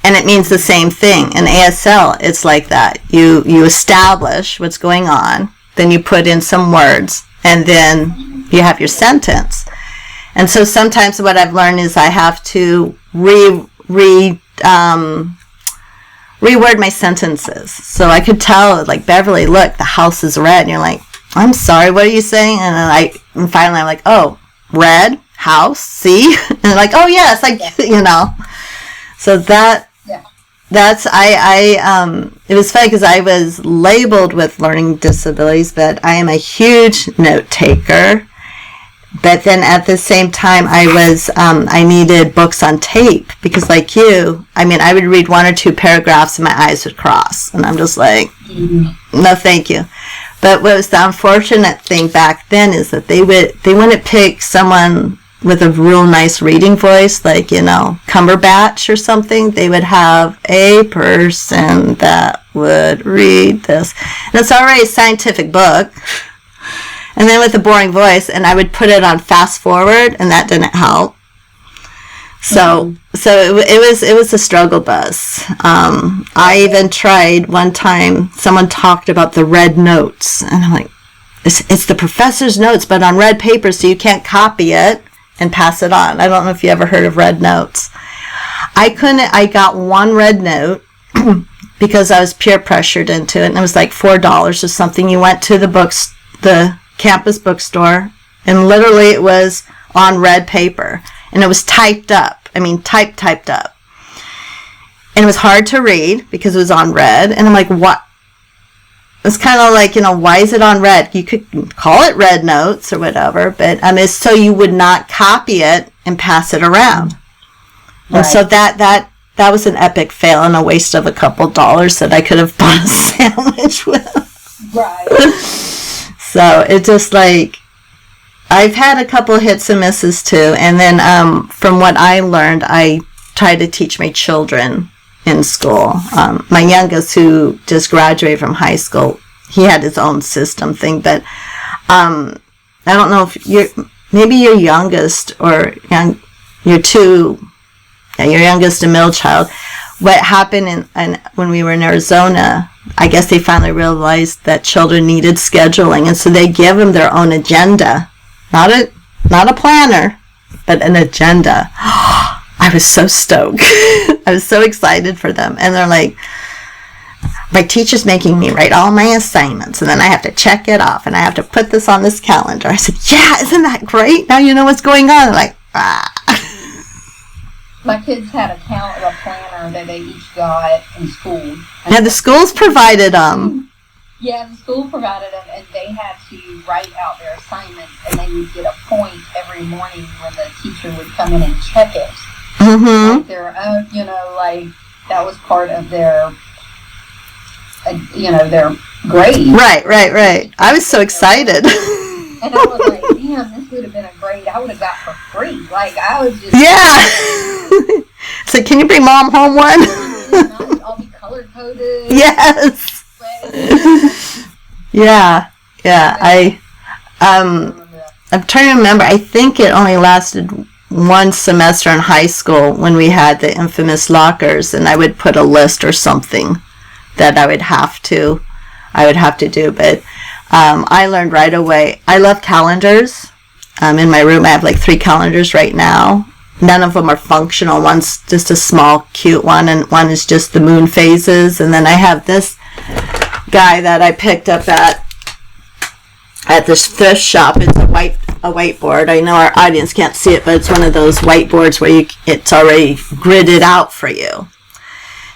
And it means the same thing. In ASL, it's like that. You establish what's going on, then you put in some words, and then you have your sentence. And so sometimes what I've learned is I have to reword my sentences. So I could tell, like, Beverly, look, the house is red. And you're like, I'm sorry, what are you saying? And finally I'm like, oh, red, house, see? And they're like, oh, yes, you know. So it was funny because I was labeled with learning disabilities, but I am a huge note taker. But then at the same time, I needed books on tape because, like you, I would read one or two paragraphs and my eyes would cross, and I'm just like, no, thank you. But what was the unfortunate thing back then is that they wouldn't pick someone with a real nice reading voice, like, you know, Cumberbatch or something. They would have a person that would read this. And it's already a scientific book. And then with a boring voice, and I would put it on fast forward, and that didn't help. So it was a struggle bus. I even tried one time, someone talked about the red notes. And I'm like, it's the professor's notes, but on red paper, so you can't copy it and pass it on. I don't know if you ever heard of red notes. I got one red note because I was peer pressured into it, and it was like $4 or something. You went to the campus bookstore, and literally it was on red paper, and it was typed up. Typed up. and it was hard to read because it was on red. And I'm like, what? It's kind of like, why is it on red? You could call it red notes or whatever, but it's so you would not copy it and pass it around. Right. And so that was an epic fail and a waste of a couple dollars that I could have bought a sandwich with. Right. So it just like, I've had a couple hits and misses too. And then from what I learned, I try to teach my children in school. My youngest, who just graduated from high school, he had his own system thing, but I don't know if maybe your youngest or your youngest and middle child, what happened when we were in Arizona, I guess they finally realized that children needed scheduling, and so they give them their own agenda, not a planner, but an agenda. I was so stoked. I was so excited for them. And they're like, my teacher's making me write all my assignments, and then I have to check it off, and I have to put this on this calendar. I said, yeah, isn't that great? Now you know what's going on. They're like, ah. My kids had a planner that they each got in school. Yeah, the schools provided them. Yeah, the school provided them, and they had to write out their assignments, and they would get a point every morning when the teacher would come in and check it. Mm-hmm. Like their own, like that was part of their, their grade. Right. I was so excited. And I was like, damn, this would have been I would have got for free. Like, I was just... Yeah. So, can you bring Mom home one? I'll be color-coded. Yes. Yeah. I'm trying to remember. I think it only lasted one semester in high school when we had the infamous lockers, and I would put a list or something that I would have to do. But I learned right away. I love calendars. In my room, I have like 3 calendars right now. None of them are functional. One's just a small, cute one, and one is just the moon phases. And then I have this guy that I picked up at this thrift shop. It's a whiteboard. I know our audience can't see it, but it's one of those whiteboards where it's already gridded out for you.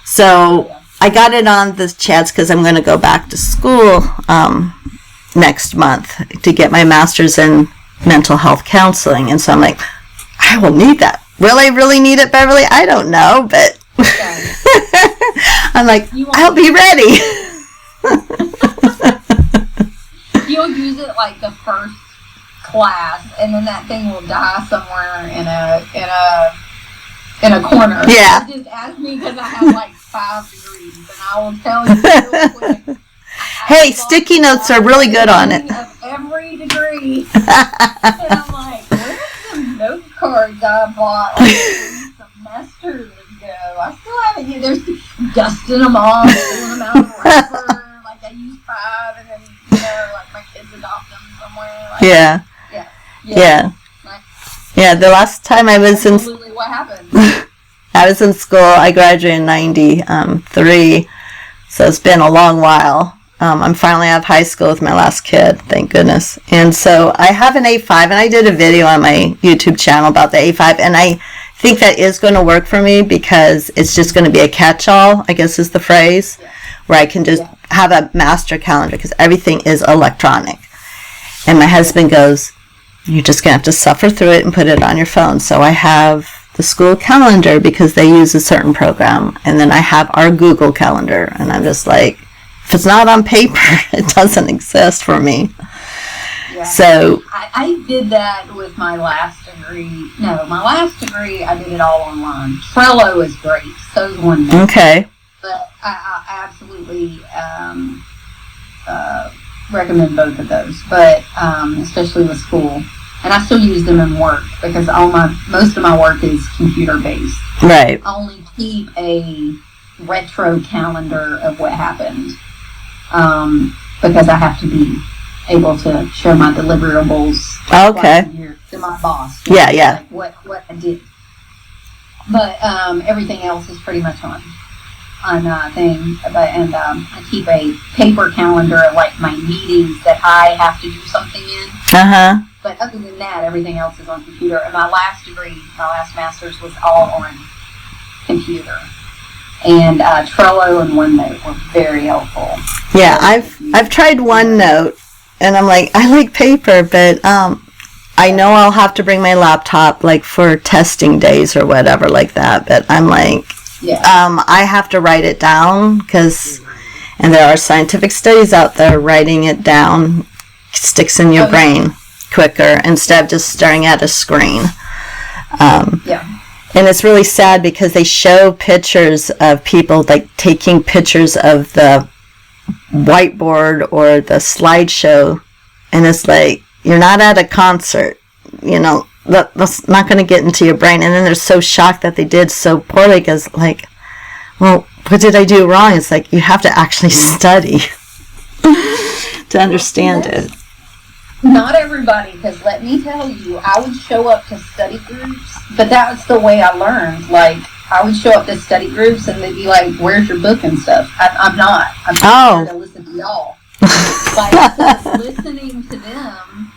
So I got it on this chance because I'm going to go back to school next month to get my master's in mental health counseling, and so I'm like, I will need that. Will I really need it, Beverly? I don't know, but I'm like, I'll be ready. You'll use it like the first class, and then that thing will die somewhere in a corner. Yeah. Just ask me because I have like 5 degrees, and I will tell you real quick. Hey, sticky notes are really good on it. Of every degree. And I'm like, where's the note cards I bought like 3 semesters ago? I still haven't used. There's dusting them off, pulling them out of the wrapper. Like I use 5, and then like my kids adopt them somewhere. Like, Yeah. Like, Yeah. The last time I was absolutely what happened. I was in school. I graduated in '93, so it's been a long while. I'm finally out of high school with my last kid, thank goodness. And so I have an A5, and I did a video on my YouTube channel about the A5, and I think that is going to work for me because it's just going to be a catch-all, I guess is the phrase, where I can just have a master calendar because everything is electronic. And my husband goes, you're just going to have to suffer through it and put it on your phone. So I have the school calendar because they use a certain program, and then I have our Google calendar, and I'm just like, if it's not on paper, it doesn't exist for me. Yeah. So I did that with my last degree. No, my last degree, I did it all online. Trello is great. So is OneNote. Okay. But I absolutely recommend both of those. But especially with school, and I still use them in work because most of my work is computer based. Right. I only keep a retro calendar of what happened. Because I have to be able to show my deliverables to my boss. Yeah. Like what I did. But everything else is pretty much on thing. And I keep a paper calendar of like my meetings that I have to do something in. Uh-huh. But other than that, everything else is on computer. And my last master's was all on computer. And Trello and OneNote were very helpful. Yeah, I've tried OneNote, and I'm like, I like paper, but I know I'll have to bring my laptop like for testing days or whatever like that. But I'm like, I have to write it down and there are scientific studies out there, writing it down sticks in your brain quicker instead of just staring at a screen. And it's really sad because they show pictures of people like taking pictures of the whiteboard or the slideshow, and it's like, you're not at a concert, that's not going to get into your brain. And then they're so shocked that they did so poorly because, like, well, what did I do wrong? It's like, you have to actually study to understand it. Not everybody, because let me tell you, I would show up to study groups, but that's the way I learned. Like, I would show up to study groups and they'd be like, where's your book and stuff? I'm not here to listen to y'all. Like, just listening to them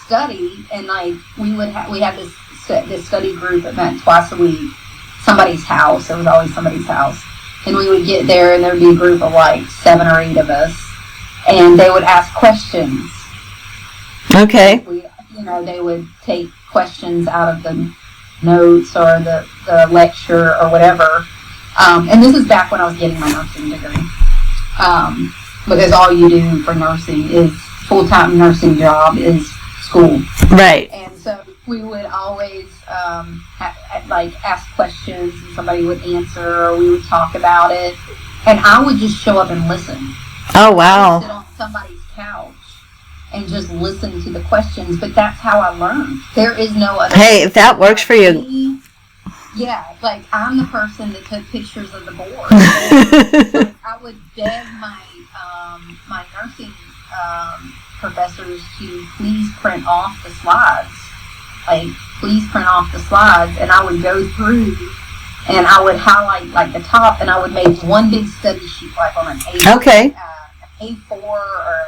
study, and like, we had this study group that met twice a week, somebody's house. It was always somebody's house. And we would get there and there would be a group of like 7 or 8 of us, and they would ask questions. Okay. They would take questions out of the notes or the lecture or whatever. And this is back when I was getting my nursing degree. Because all you do for nursing is full-time nursing job is school. Right. And so we would always ask questions and somebody would answer, or we would talk about it. And I would just show up and listen. Oh, wow. I would sit on somebody's couch and just listen to the questions, but that's how I learned. There is no other. Hey, if that works for you. Yeah, like, I'm the person that took pictures of the board. Like, I would beg my nursing professors to please print off the slides. Like, please print off the slides, and I would go through and I would highlight like the top, and I would make one big study sheet, like on an A4. Okay. A4 or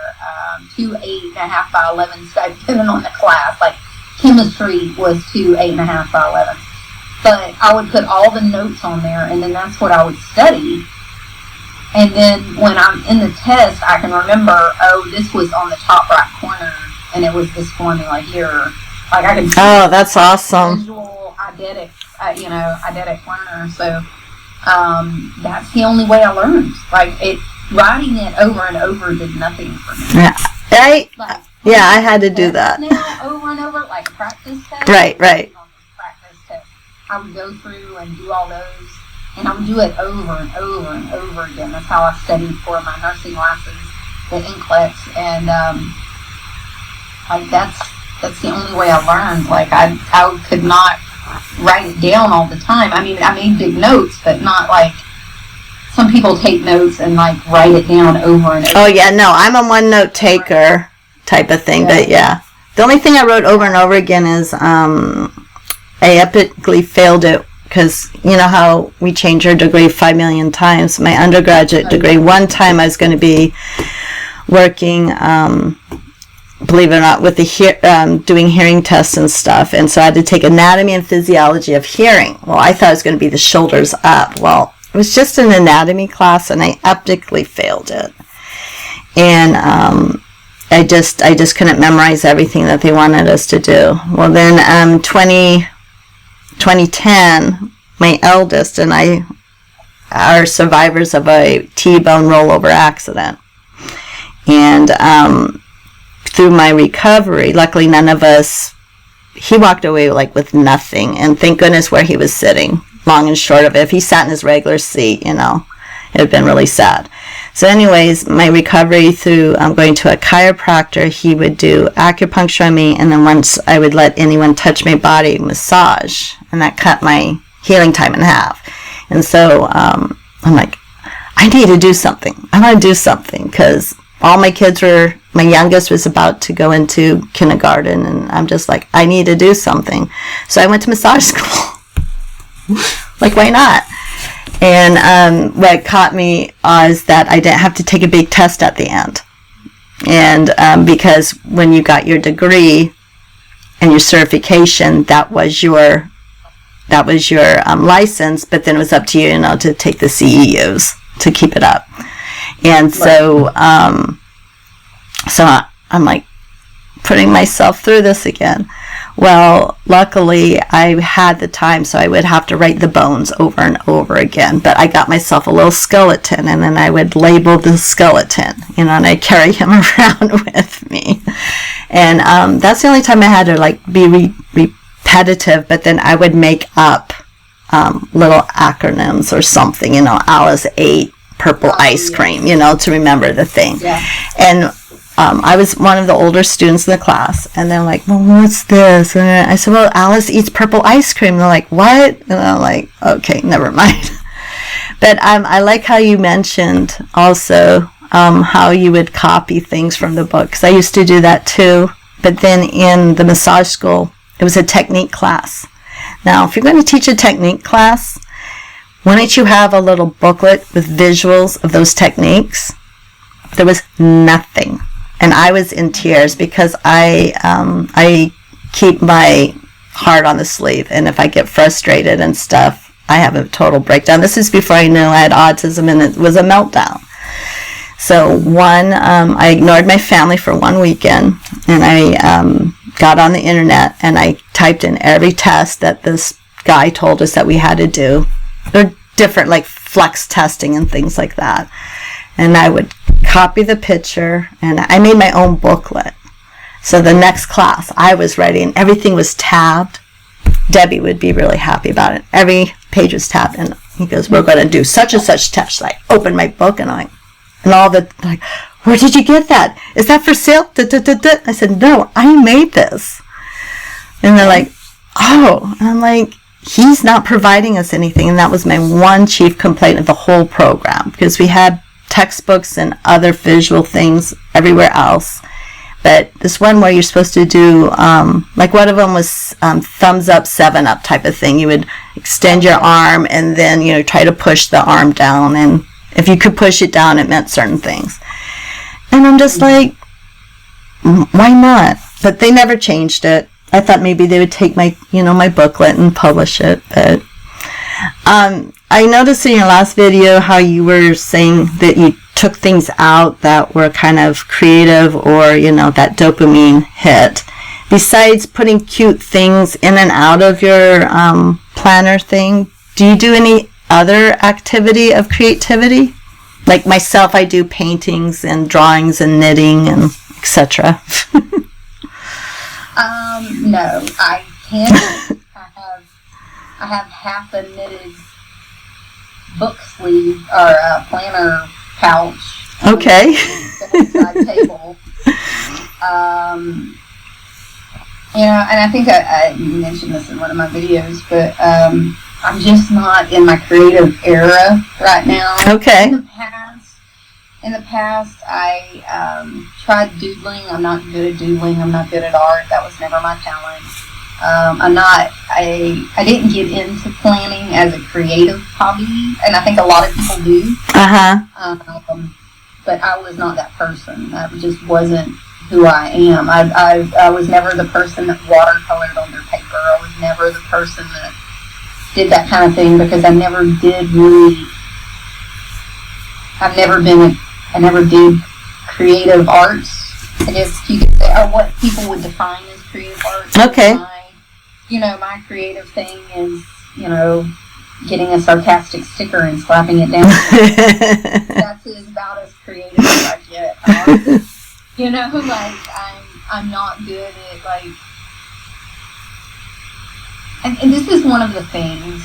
2 8.5 by 11, depending on the class. Like, chemistry was 2 8.5 by 11. But I would put all the notes on there, and then that's what I would study. And then when I'm in the test, I can remember, this was on the top right corner, and it was this formula here. Like, I can see. Oh, that's awesome. Visual eidetic, eidetic learner. So that's the only way I learned. Like, writing it over and over did nothing for me. Yeah, I had to do that. Now, over and over, like a practice test. Right. Practice test. I would go through and do all those, and I would do it over and over and over again. That's how I studied for my nursing classes, the NCLEX, and that's the only way I learned. Like, I could not write it down all the time. I mean, I made big notes, but not like some people take notes and like write it down over and over. Oh yeah, no, I'm a one note taker type of thing, but yeah. The only thing I wrote over and over again is I epically failed it, because you know how we change our degree 5 million times. My undergraduate degree, one time I was going to be working, believe it or not, with the doing hearing tests and stuff, and so I had to take anatomy and physiology of hearing. Well, I thought it was going to be the shoulders up. Well, it was just an anatomy class, and I epically failed it. And I just couldn't memorize everything that they wanted us to do. Well, then 2010, my eldest and I are survivors of a T-bone rollover accident. And through my recovery, luckily none of us, he walked away like with nothing, and thank goodness where he was sitting. Long and short of it, if he sat in his regular seat, it would have been really sad. So anyways, my recovery through going to a chiropractor, he would do acupuncture on me, and then once I would let anyone touch my body, massage, and that cut my healing time in half. And so I'm like, I need to do something. I want to do something, because all my kids my youngest was about to go into kindergarten, and I'm just like, I need to do something. So I went to massage school. Like, why not? And what caught me is that I didn't have to take a big test at the end. And because when you got your degree and your certification, that was your that was your license, but then it was up to you, to take the CEUs to keep it up. And so, I'm like putting myself through this again. Well, luckily I had the time, so I would have to write the bones over and over again. But I got myself a little skeleton, and then I would label the skeleton, and I'd carry him around with me. And that's the only time I had to like be repetitive. But then I would make up little acronyms or something. Alice ate purple ice cream, to remember the thing. Yeah. And I was one of the older students in the class, and they're like, well, what's this? And I said, well, Alice eats purple ice cream. And they're like, what? And I'm like, okay, never mind. But I like how you mentioned also how you would copy things from the book, because I used to do that too. But then in the massage school, it was a technique class. Now, if you're going to teach a technique class, why don't you have a little booklet with visuals of those techniques? There was nothing. And I was in tears because I keep my heart on the sleeve. And if I get frustrated and stuff, I have a total breakdown. This is before I knew I had autism, and it was a meltdown. So I ignored my family for one weekend, and I got on the internet, and I typed in every test that this guy told us that we had to do. They're different, like flex testing and things like that. And I would copy the picture, and I made my own booklet. So the next class I was ready, and everything was tabbed. Debbie would be really happy about it. Every page was tabbed, and he goes, we're going to do such and such test. I opened my book, and all the, like, where did you get that? Is that for sale? I said, no, I made this. And they're like, oh. And I'm like, he's not providing us anything. And that was my one chief complaint of the whole program, because we had textbooks and other visual things everywhere else. But this one where you're supposed to do, like one of them was thumbs up, 7-up type of thing. You would extend your arm and then, try to push the arm down. And if you could push it down, it meant certain things. And I'm just like, why not? But they never changed it. I thought maybe they would take my, my booklet and publish it. But I noticed in your last video how you were saying that you took things out that were kind of creative, or, that dopamine hit. Besides putting cute things in and out of your planner thing, do you do any other activity of creativity? Like myself, I do paintings and drawings and knitting and etc. No, I can't. I have half a knitted book sleeve or a planner pouch. Okay. Bedside table. And I think I mentioned this in one of my videos, but I'm just not in my creative era right now. Okay. In the past, I tried doodling. I'm not good at doodling. I'm not good at art. That was never my talent. I didn't get into planning as a creative hobby, and I think a lot of people do. But I was not that person. That just wasn't who I am. I was never the person that watercolored on their paper. I was never the person that did that kind of thing, because I never did creative arts, I guess you could say, or what people would define as creative arts. Okay. My creative thing is, getting a sarcastic sticker and slapping it down. That's about as creative as I get. I'm not good at, and this is one of the things,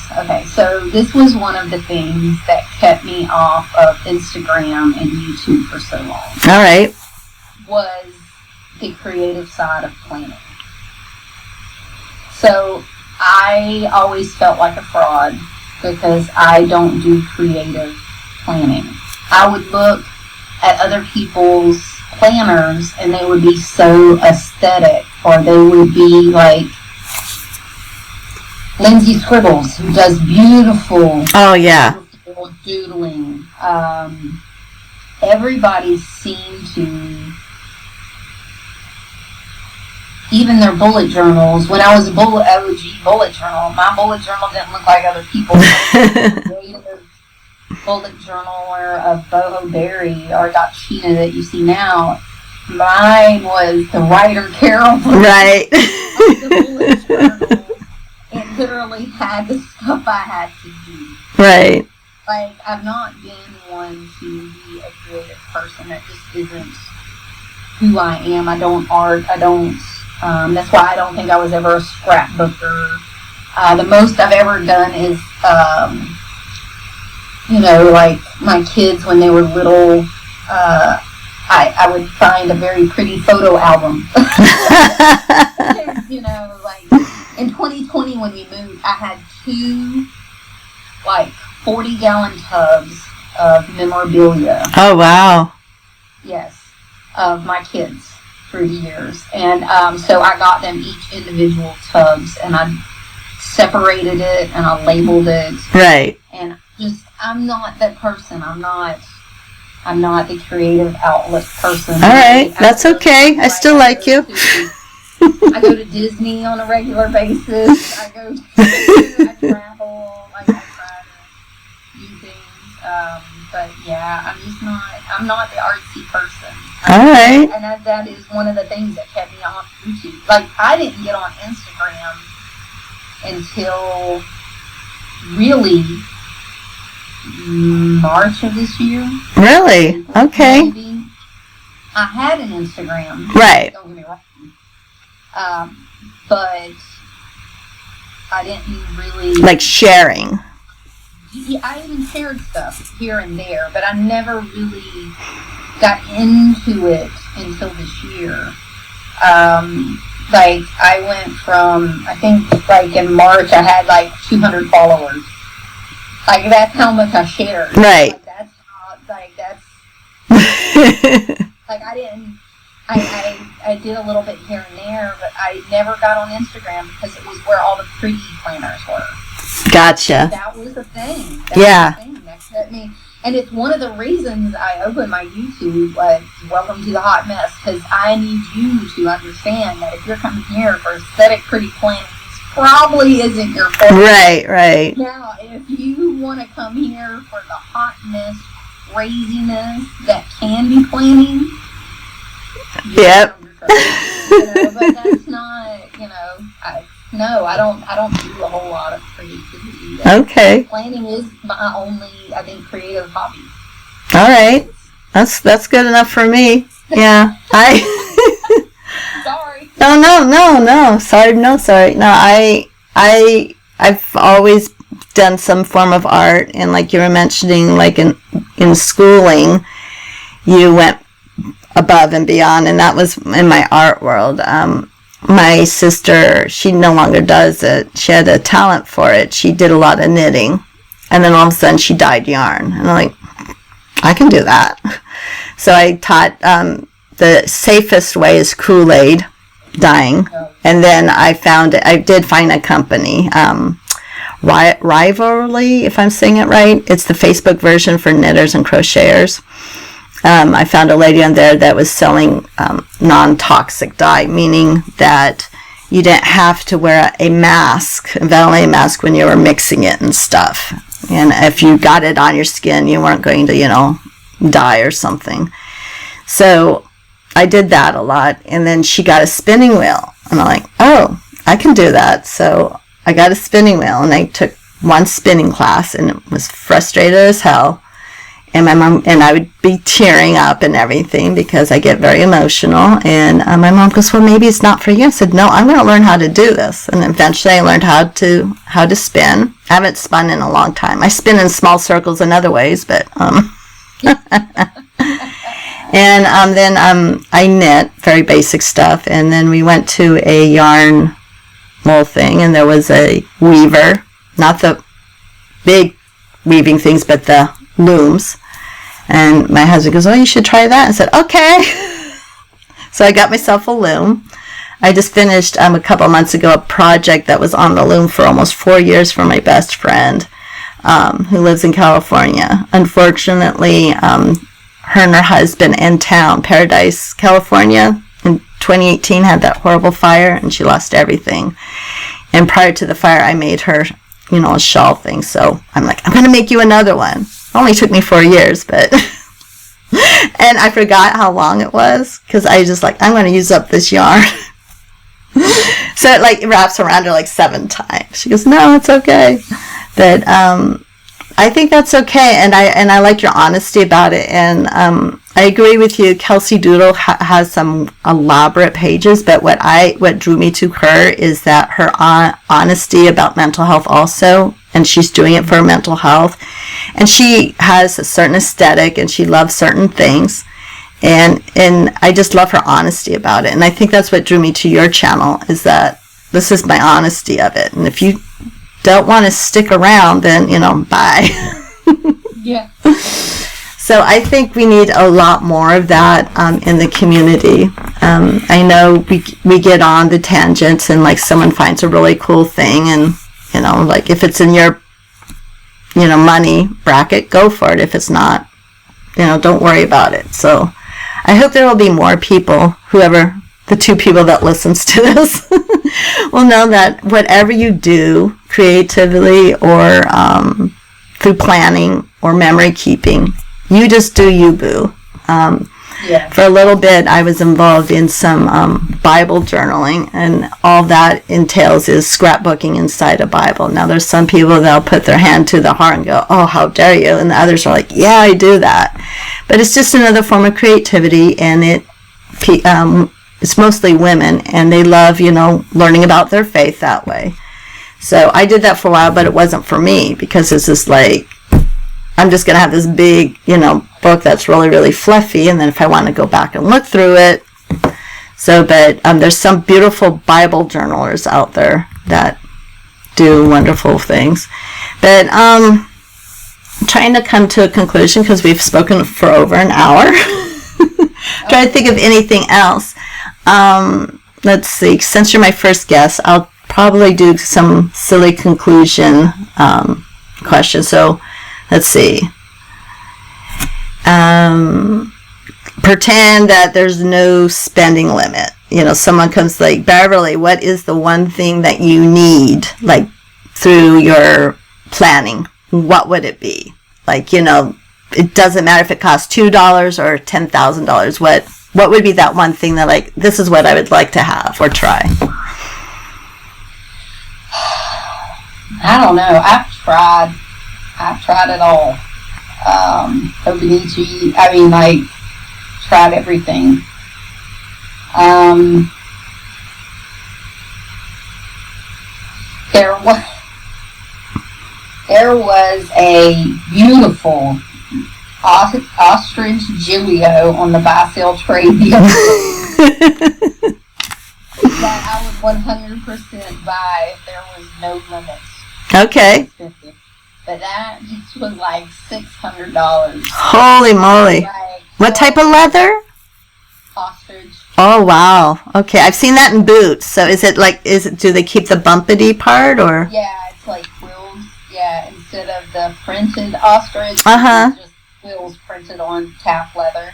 this was one of the things that kept me off of Instagram and YouTube for so long. All right. Was the creative side of planning. So I always felt like a fraud because I don't do creative planning. I would look at other people's planners and they would be so aesthetic, or they would be like Lindsay Scribbles, who does beautiful, beautiful doodling. Everybody seemed to even their bullet journals. When I was a OG bullet journal, my bullet journal didn't look like other people's. Creative bullet journaler of Boho Berry or Doc Sheena that you see now. Mine was the Ryder Carroll. Right. The bullet journal. It literally had the stuff I had to do. Right. Like, I've not been one to be a creative person. That just isn't who I am. I don't art. I don't. That's why I don't think I was ever a scrapbooker. The most I've ever done is, like my kids when they were little. I would find a very pretty photo album. Like in 2020 when we moved, I had 2 40-gallon tubs of memorabilia. Oh, wow. Yes, of my kids through the years. And so I got them each individual tubs, and I separated it, and I labeled it. Right. And I'm not that person. I'm not the creative outlet person. All right, that's okay. I still like you. I go to Disney on a regular basis. I travel. I try to do things. But yeah, I'm not the artsy person. All right. And that is one of the things that kept me off YouTube. Like, I didn't get on Instagram until really March of this year. Really? Okay. Maybe. I had an Instagram. Right. Don't get me wrong. But I didn't really... Like sharing. Yeah, I even shared stuff here and there, but I never really got into it until this year. I went from, I think, in March, I had 200 followers. That's how much I shared. Right. That's I didn't, I did a little bit here and there, but I never got on Instagram because it was where all the pretty planners were. Gotcha. That was the thing. Yeah. That kept me. And it's one of the reasons I opened my YouTube, Welcome to the Hot Mess, because I need you to understand that if you're coming here for aesthetic pretty planning, this probably isn't your forte. Right. Now, if you want to come here for the hotness, craziness that can be planning, yep. But that's not, I don't do a whole lot of creativity. Okay. Planning is my only, I think, creative hobby. All right. That's good enough for me. Yeah. Sorry. No. Sorry. No, I've always done some form of art, and like you were mentioning, in schooling, you went above and beyond, and that was in my art world. My sister, she no longer does it. She had a talent for it. She did a lot of knitting, and then all of a sudden she dyed yarn, and I'm like, I can do that. So I taught the safest way is Kool-Aid dyeing, and then I did find a company, Rivalry, if I'm saying it right. It's the Facebook version for knitters and crocheters. I found a lady on there that was selling non-toxic dye, meaning that you didn't have to wear a valet mask when you were mixing it and stuff. And if you got it on your skin, you weren't going to, die or something. So I did that a lot. And then she got a spinning wheel. And I'm like, oh, I can do that. So I got a spinning wheel, and I took one spinning class, and it was frustrated as hell. And my mom and I would be tearing up and everything because I get very emotional. And my mom goes, well, maybe it's not for you. I said, no, I'm going to learn how to do this. And eventually I learned how to spin. I haven't spun in a long time. I spin in small circles in other ways, but and then I knit very basic stuff. And then we went to a yarn wool thing, and there was a weaver, not the big weaving things, but the looms. And my husband goes, oh, you should try that. I said, okay. So I got myself a loom. I just finished a couple months ago a project that was on the loom for almost 4 years for my best friend who lives in California. Unfortunately, her and her husband in town, Paradise, California, in 2018 had that horrible fire, and she lost everything. And prior to the fire, I made her, a shawl thing. So I'm like, I'm going to make you another one. It only took me 4 years, but... and I forgot how long it was, because I just like, I'm going to use up this yarn. So it like wraps around her like 7 times. She goes, no, it's okay. But I think that's okay, and I like your honesty about it. And I agree with you. Kelsey Doodle has some elaborate pages, but what drew me to her is that her honesty about mental health also, and she's doing it for her mental health, and she has a certain aesthetic, and she loves certain things, and I just love her honesty about it. And I think that's what drew me to your channel, is that this is my honesty of it. And if you don't want to stick around, then bye. Yeah. So I think we need a lot more of that in the community. I know we get on the tangents, and like someone finds a really cool thing, and like if it's in your money bracket, go for it. If it's not, don't worry about it. So I hope there will be more people, whoever the 2 people that listens to this, will know that whatever you do, creatively or through planning or memory keeping, you just do you, boo. Yeah. For a little bit, I was involved in some Bible journaling, and all that entails is scrapbooking inside a Bible. Now, there's some people that'll put their hand to the heart and go, oh, how dare you, and the others are like, yeah, I do that. But it's just another form of creativity, and it's mostly women, and they love, learning about their faith that way. So I did that for a while, but it wasn't for me, because it's just like, I'm just going to have this big, book that's really, really fluffy, and then if I want to go back and look through it. So, but there's some beautiful Bible journalers out there that do wonderful things. But I'm trying to come to a conclusion, because we've spoken for over an hour. Trying to think of anything else. Let's see. Since you're my first guest, I'll probably do some silly conclusion questions. So, let's see. Pretend that there's no spending limit. Someone comes like, Beverly, what is the one thing that you need, like, through your planning? What would it be? Like, it doesn't matter if it costs $2 or $10,000. What would be that one thing that, like, this is what I would like to have or try? I don't know. I've tried it all. Obinichi, tried everything. There was a beautiful ostrich Giglio on the buy sale trade the other day that I would 100% buy if there was no limit. Okay. But that just was like $600. Holy moly. Like, what type of leather? Ostrich. Oh, wow. Okay, I've seen that in boots. So do they keep the bumpity part, or? Yeah, it's like quills. Yeah, instead of the printed ostrich, it's just quills printed on calf leather.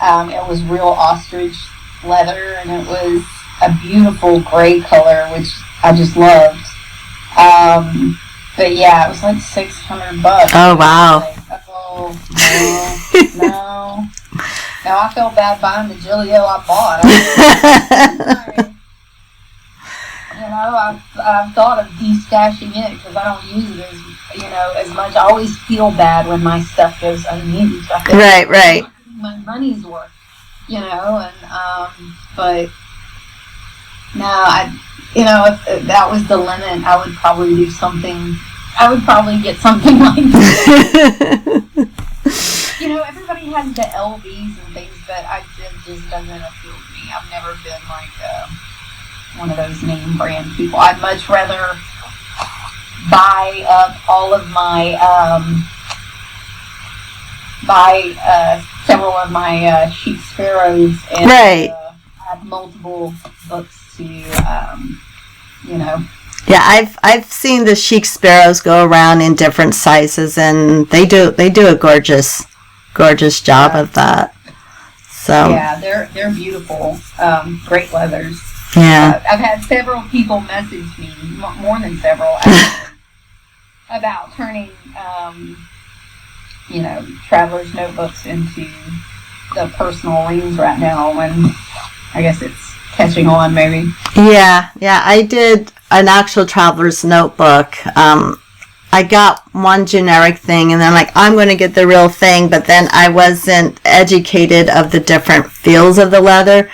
It was real ostrich leather, and it was a beautiful gray color, which I just loved. But yeah, it was like $600. Oh, wow. Like, oh, no. Now I felt bad buying the Giglio I bought. I've thought of destashing it because I don't use it as much. I always feel bad when my stuff goes unused. I feel right. Like my money's worth, but no, if that was the limit, I would probably do something. I would probably get something like that. Everybody has the LVs and things, but it just doesn't appeal to me. I've never been like one of those name brand people. I'd much rather buy up all of my several of my chic sparrows and add multiple books to Yeah, I've seen the chic sparrows go around in different sizes, and they do a gorgeous job of that. So yeah, they're beautiful. Great leathers. yeah. I've had several people message me, more than several, about turning, traveler's notebooks into the personal rings right now, and I guess it's catching on, maybe. Yeah, I did an actual traveler's notebook. I got one generic thing, and then I'm going to get the real thing, but then I wasn't educated of the different feels of the leather,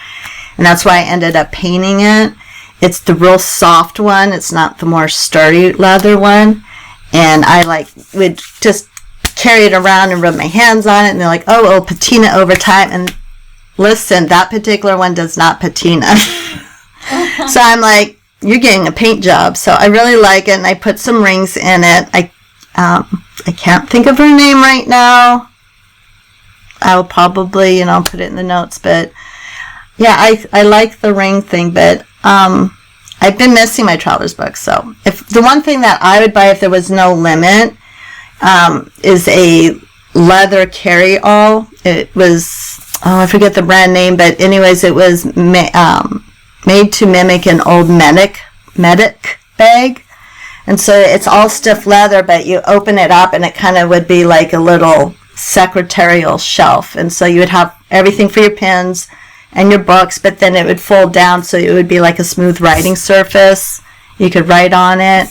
and that's why I ended up painting it. It's the real soft one. It's not the more sturdy leather one, and I would just carry it around and rub my hands on it, and they're like, oh, it'll patina over time. And listen, that particular one does not patina. So I'm like, you're getting a paint job. So I really like it, and I put some rings in it. I can't think of her name right now. I'll probably, put it in the notes. But yeah, I like the ring thing, but I've been missing my traveler's book. So if the one thing that I would buy if there was no limit is a leather carry-all. It was, I forget the brand name, but anyways, it was made to mimic an old medic bag. And so it's all stiff leather, but you open it up and it kind of would be like a little secretarial shelf. And so you would have everything for your pens and your books, but then it would fold down so it would be like a smooth writing surface. You could write on it.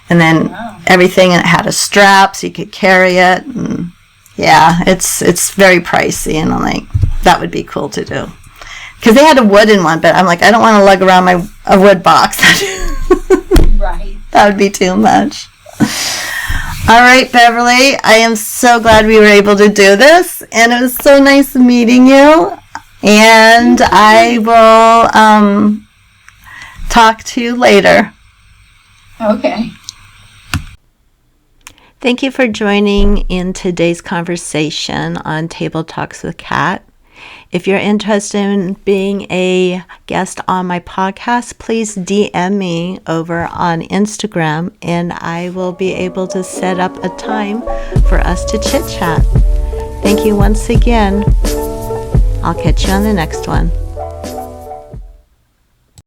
And then everything, and it had a strap so you could carry it. And yeah, it's very pricey, and I'm like, that would be cool to do. Because they had a wooden one, but I'm like, I don't want to lug around a wood box. Right. That would be too much. All right, Beverly, I am so glad we were able to do this, and it was so nice meeting you. And I will talk to you later. Okay. Thank you for joining in today's conversation on Table Talks with Kat. If you're interested in being a guest on my podcast, please DM me over on Instagram, and I will be able to set up a time for us to chit chat. Thank you once again. I'll catch you on the next one.